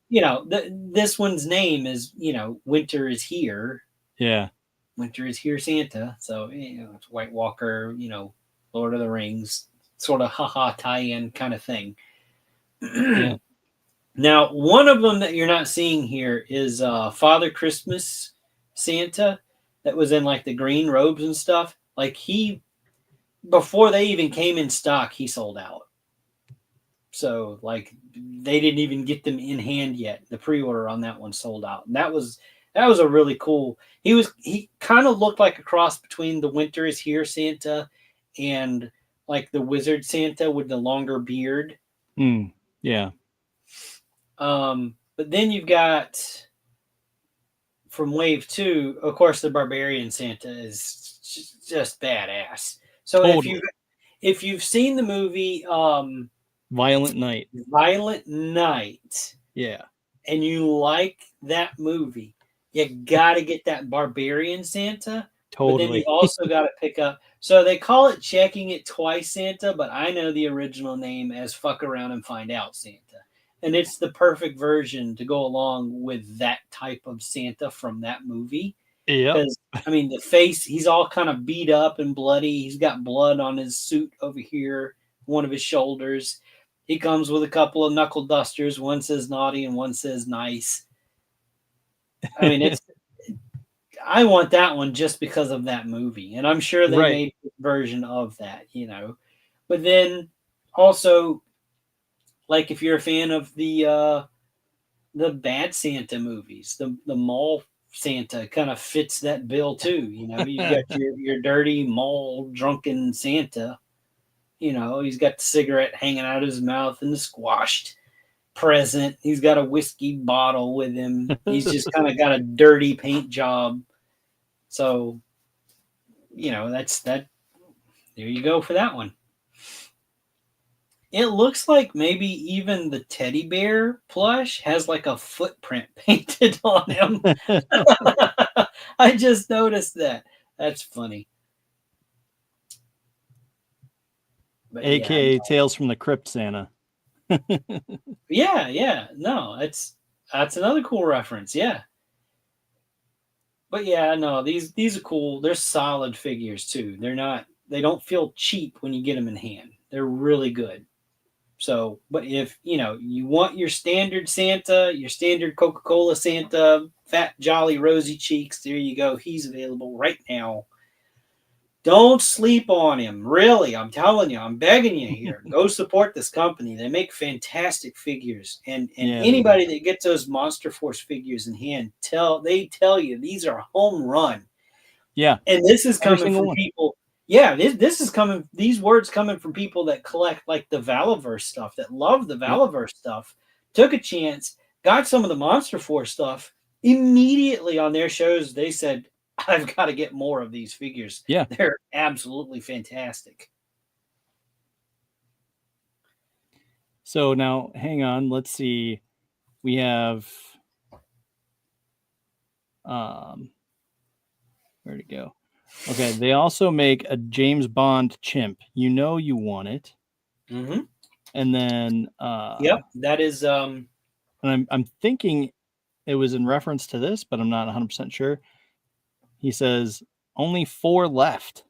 you know, this one's name is, you know, Winter is Here. Yeah. Winter is Here Santa. So, you know, it's White Walker, you know, Lord of the Rings, sort of haha tie-in kind of thing. Yeah. Now, one of them that you're not seeing here is Father Christmas Santa that was in like the green robes and stuff. Like before they even came in stock, he sold out. So like they didn't even get them in hand yet. The pre-order on that one sold out. And that was a really cool. He kind of looked like a cross between the Winter is Here Santa and like the Wizard Santa with the longer beard. Yeah. But then you've got from Wave 2, of course, the Barbarian Santa is just badass. So Totally. if you've seen the movie Violent Night. Yeah. And you like that movie, you got to get that Barbarian Santa. Totally. But then you also got to pick up. So they call it Checking It Twice Santa, but I know the original name as Fuck Around and Find Out Santa. And it's the perfect version to go along with that type of Santa from that movie. Yeah. Because, I mean, the face, he's all kind of beat up and bloody. He's got blood on his suit over here, one of his shoulders. He comes with a couple of knuckle dusters. One says naughty and one says nice. I mean, I want that one just because of that movie. And I'm sure they made a version of that, you know. But then also, like if you're a fan of the Bad Santa movies, the mall Santa kind of fits that bill too. You know, you got your dirty mall drunken Santa. You know, he's got the cigarette hanging out of his mouth and the squashed present. He's got a whiskey bottle with him. He's just kind of got a dirty paint job. So, you know, that's that. There you go for that one. It looks like maybe even the teddy bear plush has like a footprint painted on him. I just noticed that. That's funny. But AKA yeah, Tales from the Crypt Santa. yeah. No, that's another cool reference. Yeah. But yeah, no, these are cool. They're solid figures too. They don't feel cheap when you get them in hand. They're really good. So, but if, you know, you want your standard Santa, your standard Coca-Cola Santa, fat, jolly, rosy cheeks, there you go. He's available right now. Don't sleep on him. Really, I'm telling you, I'm begging you here. Go support this company. They make fantastic figures. And anybody that gets those Monster Force figures in hand, they tell you these are home run. Yeah. And this is coming from people. Yeah, this is coming. These words coming from people that collect like the Valaverse stuff, that love the Valaverse stuff. Took a chance, got some of the Monster Force stuff. Immediately on their shows, they said, "I've got to get more of these figures." Yeah, they're absolutely fantastic. So now, hang on. Let's see. We have where'd it go? Okay, they also make a James Bond chimp. You know you want it. Mm-hmm. And then Yep, that is and I'm thinking it was in reference to this, but I'm not 100% sure. He says only 4 left.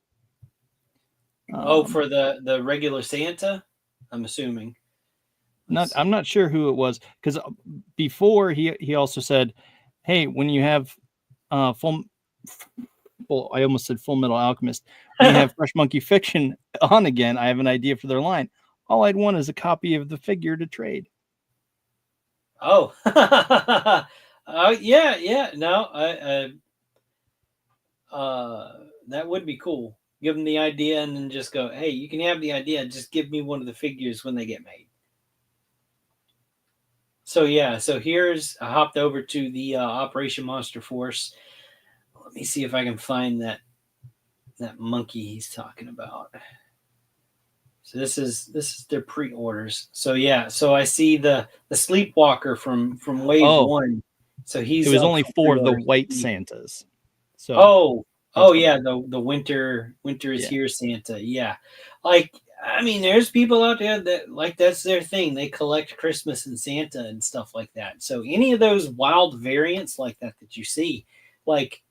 for the regular Santa, I'm assuming. I'm not sure who it was, because before he also said, hey, when you have I almost said Full Metal Alchemist. When you have Fresh Monkey Fiction on again, I have an idea for their line. All I'd want is a copy of the figure to trade. Oh, yeah. No, that would be cool. Give them the idea and then just go, hey, you can have the idea. Just give me one of the figures when they get made. So yeah, so I hopped over to the Operation Monster Force. Let me see if I can find that monkey he's talking about. So this is their pre-orders. So yeah, so I see the Sleepwalker from Wave 1. So it was only 4 the white Santas. So yeah, the winter is here Santa. Yeah. Like, I mean, there's people out there that like that's their thing. They collect Christmas and Santa and stuff like that. So any of those wild variants like that you see, like,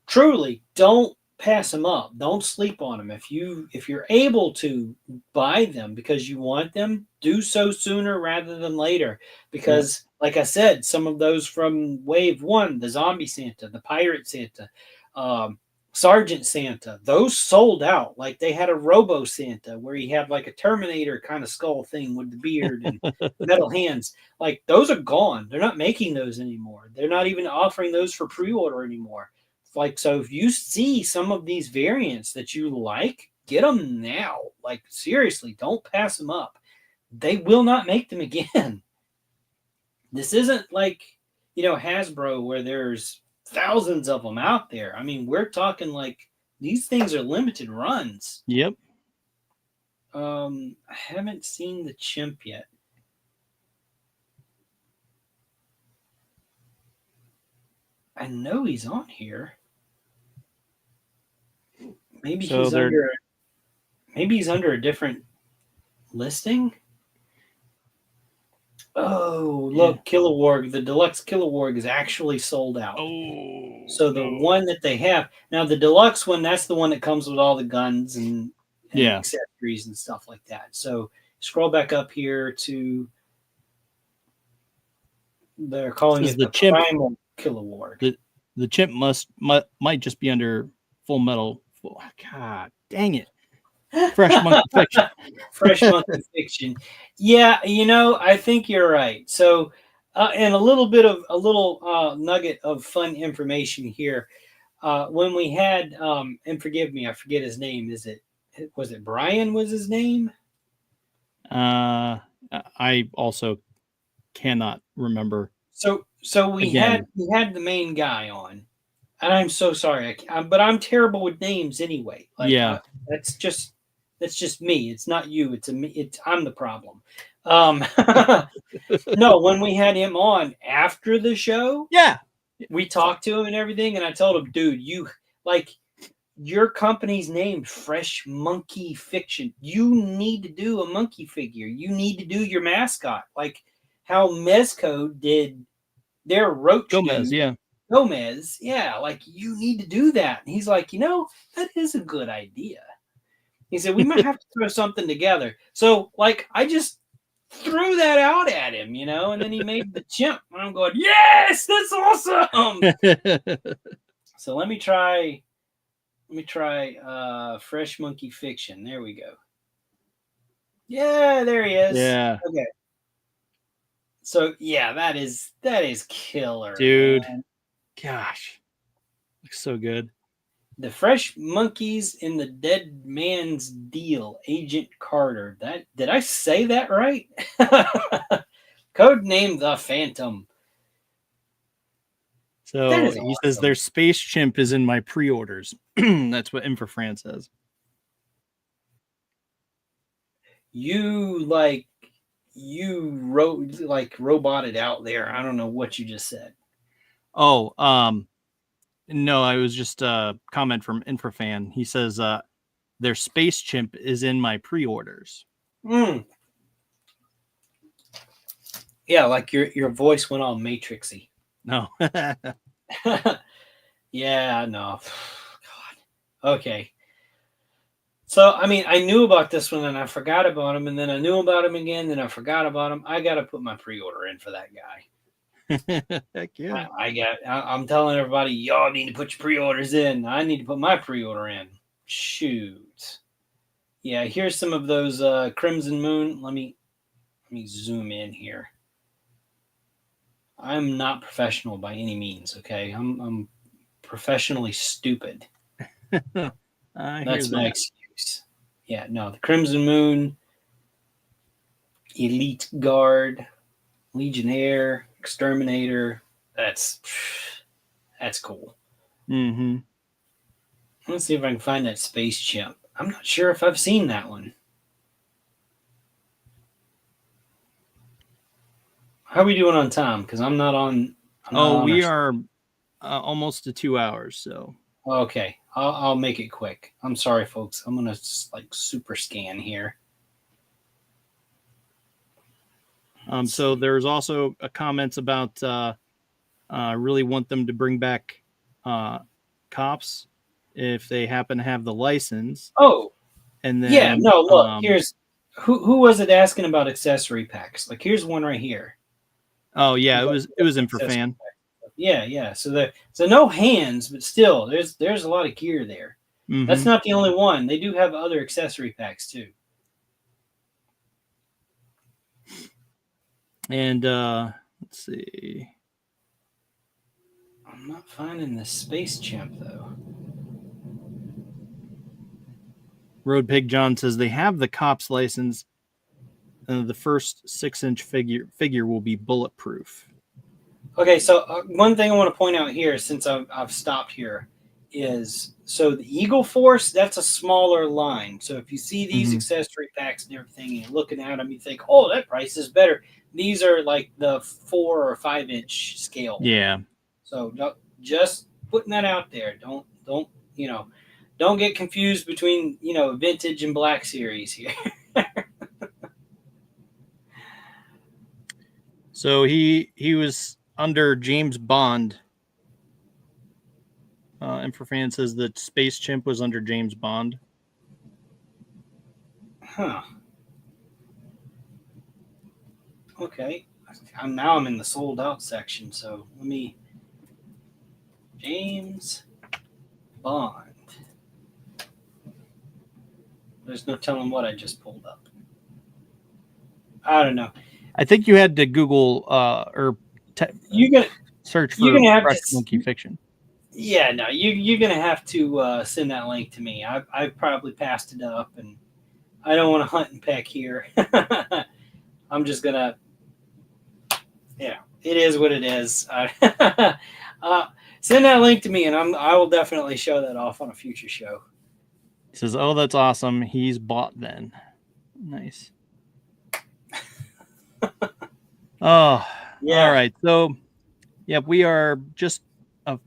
truly don't pass them up. Don't sleep on them. If you're able to buy them because you want them, do so sooner rather than later. Because like I said, some of those from Wave 1, the Zombie Santa, the Pirate Santa, Sergeant Santa, those sold out. Like they had a Robo Santa where he had like a Terminator kind of skull thing with the beard and metal hands. Like those are gone. They're not making those anymore. They're not even offering those for pre-order anymore. Like, so if you see some of these variants that you like, get them now. Like, seriously, don't pass them up. They will not make them again. This isn't like, Hasbro where there's thousands of them out there. I mean, we're talking like these things are limited runs. Yep. I haven't seen the chimp yet. I know he's on here. Maybe he's under a different listing. Oh, look, Kilowog, the deluxe Kilowog is actually sold out. Oh, so the one that they have now, the deluxe one, that's the one that comes with all the guns and accessories and stuff like that. So scroll back up here to, they're calling it the chimp. Primal Kilowog. The chimp might just be under Full Metal. God dang it. Fresh Monkey Fiction. Fresh Monkey Fiction. Yeah, I think you're right. So, and a little nugget of fun information here. When we had, and forgive me, I forget his name. Was it Brian was his name? I also cannot remember. So we had the main guy on, and I'm so sorry, but I'm terrible with names anyway. Like, that's just me. It's not you. It's me. I'm the problem. No, when we had him on after the show, we talked to him and everything, and I told him, dude, your company's named Fresh Monkey Fiction. You need to do a monkey figure. You need to do your mascot, like how Mezco did their Roach Gomez, dude. Gomez, yeah, like you need to do that. And he's like, that is a good idea. He said, we might have to throw something together. So, like, I just threw that out at him, and then he made the chimp. And I'm going, yes, that's awesome. So let me try Fresh Monkey Fiction. There we go. Yeah, there he is. Yeah. Okay. So yeah, that is killer, dude. Man. Gosh, looks so good. The Fresh Monkeys in the Dead Man's Deal, Agent Carter. Did I say that right? Code name the Phantom. So he says their space chimp is in my pre-orders. That's what Infrafran says. You you wrote like roboted out there. I don't know what you just said. Oh, no, I was just a comment from Infrafan. He says their space chimp is in my pre-orders. Yeah, like your voice went all matrixy. No. Yeah, no. God. Okay. So, I mean, I knew about this one and I forgot about him, and then I knew about him again, then I forgot about him. I got to put my pre-order in for that guy. Heck yeah. I'm telling everybody, y'all need to put your pre-orders in. I need to put my pre-order in. Shoot. Yeah, here's some of those Crimson Moon. Let me zoom in here. I'm not professional by any means, okay? I'm professionally stupid. That's my excuse. Yeah, no, the Crimson Moon, Elite Guard, Legionnaire, Exterminator. That's cool. Mm-hmm. Let's see if I can find that Space Chimp. I'm not sure if I've seen that one. How are we doing on time? Because I'm not on. We are almost to 2 hours. So okay, I'll make it quick. I'm sorry, folks. I'm gonna just like super scan here. So there's also a comments about really want them to bring back cops if they happen to have the license. Oh, and then yeah, no, look, here's who was it asking about accessory packs? Like here's one right here. Oh yeah, it was Infrafan. Yeah. So no hands, but still, there's a lot of gear there. Mm-hmm. That's not the only one. They do have other accessory packs too. And let's see. I'm not finding the Space Chimp though. Road Pig John says they have the cops license. The first 6-inch figure will be bulletproof. Okay, so one thing I want to point out here, since I've stopped here, is so the Eagle Force, that's a smaller line. So if you see these accessory packs and everything, and you're looking at them, you think, oh, that price is better. These are like the 4 or 5-inch scale. Yeah. So just putting that out there. Don't get confused between vintage and Black Series here. So he was under James Bond. Infrafan says that Space Chimp was under James Bond. Huh. Okay. I'm in the sold out section, so let me. James Bond. There's no telling what I just pulled up. I don't know. I think you had to Google you're gonna search for you're gonna have Fresh to, Monkey Fiction. Yeah, no, you're gonna have to send that link to me. I've probably passed it up, and I don't want to hunt and peck here. I'm just gonna. Yeah, it is what it is. Send that link to me, and I will definitely show that off on a future show. He says, "Oh, that's awesome. He's bought then. Nice." Oh, yeah. All right. So, yeah, we are just a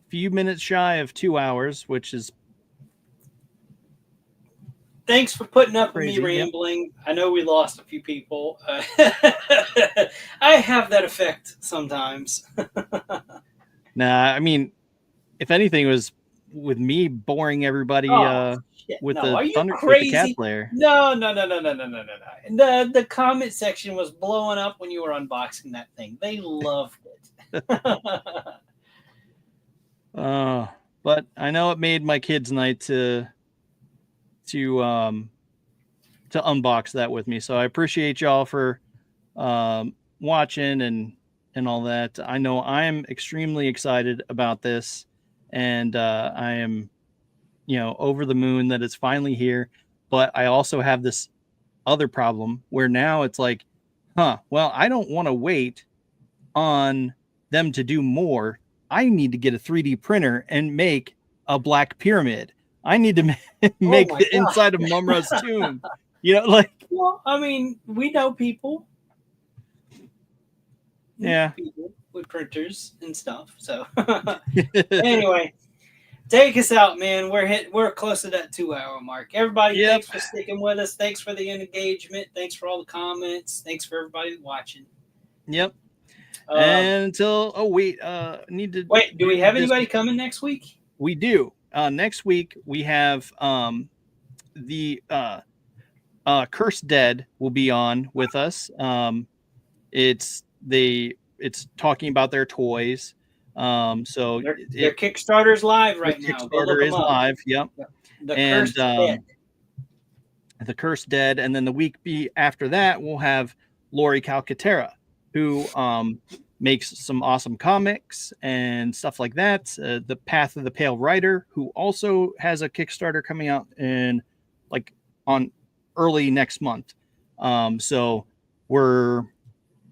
few minutes shy of 2 hours, which is. Thanks for putting up with me rambling. Yep. I know we lost a few people. I have that effect sometimes. Nah, I mean, if anything, it was with me boring everybody with the Thunder with the cat player. No. The comment section was blowing up when you were unboxing that thing. They loved it. But I know it made my kids' night to unbox that with me. So I appreciate y'all for watching and all that. I know I am extremely excited about this, and I am over the moon that it's finally here. But I also have this other problem where now it's like, well, I don't want to wait on them to do more. I need to get a 3D printer and make a black pyramid. I need to make the inside of Mumra's tomb. Well, I mean, we know people. Yeah. People with printers and stuff. So anyway, take us out, man. We're close to that 2-hour mark. Everybody, Yep. thanks for sticking with us. Thanks for the engagement. Thanks for all the comments. Thanks for everybody watching. Yep. And until need to wait. Do we have this- anybody coming next week? We do. Next week we have the Cursed Dead will be on with us. It's talking about their toys. So their Kickstarter's live right now. Go look Kickstarter is them up. live. Yep. The And Cursed Dead. The Cursed Dead, and then the week after that we'll have Lori Calcaterra, who makes some awesome comics and stuff like that. The Path of the Pale Rider, who also has a Kickstarter coming out in on early next month. So we're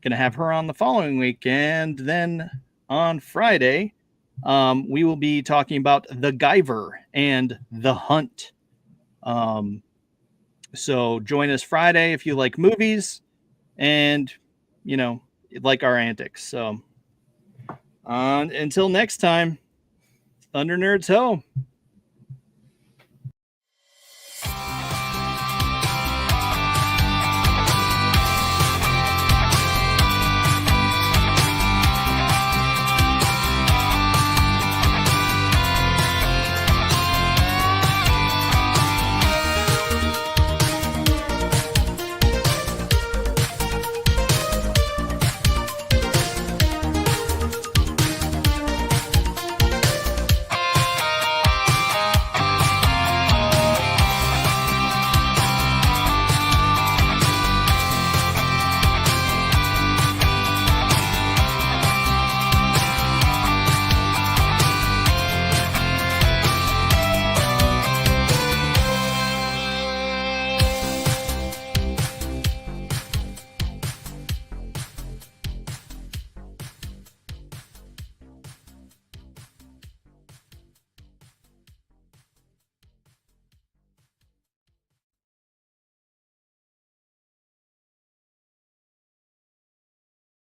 gonna have her on the following week, and then on Friday, we will be talking about The Guyver and The Hunt. So join us Friday if you like movies and like our antics. So until next time, Thunder Nerds ho.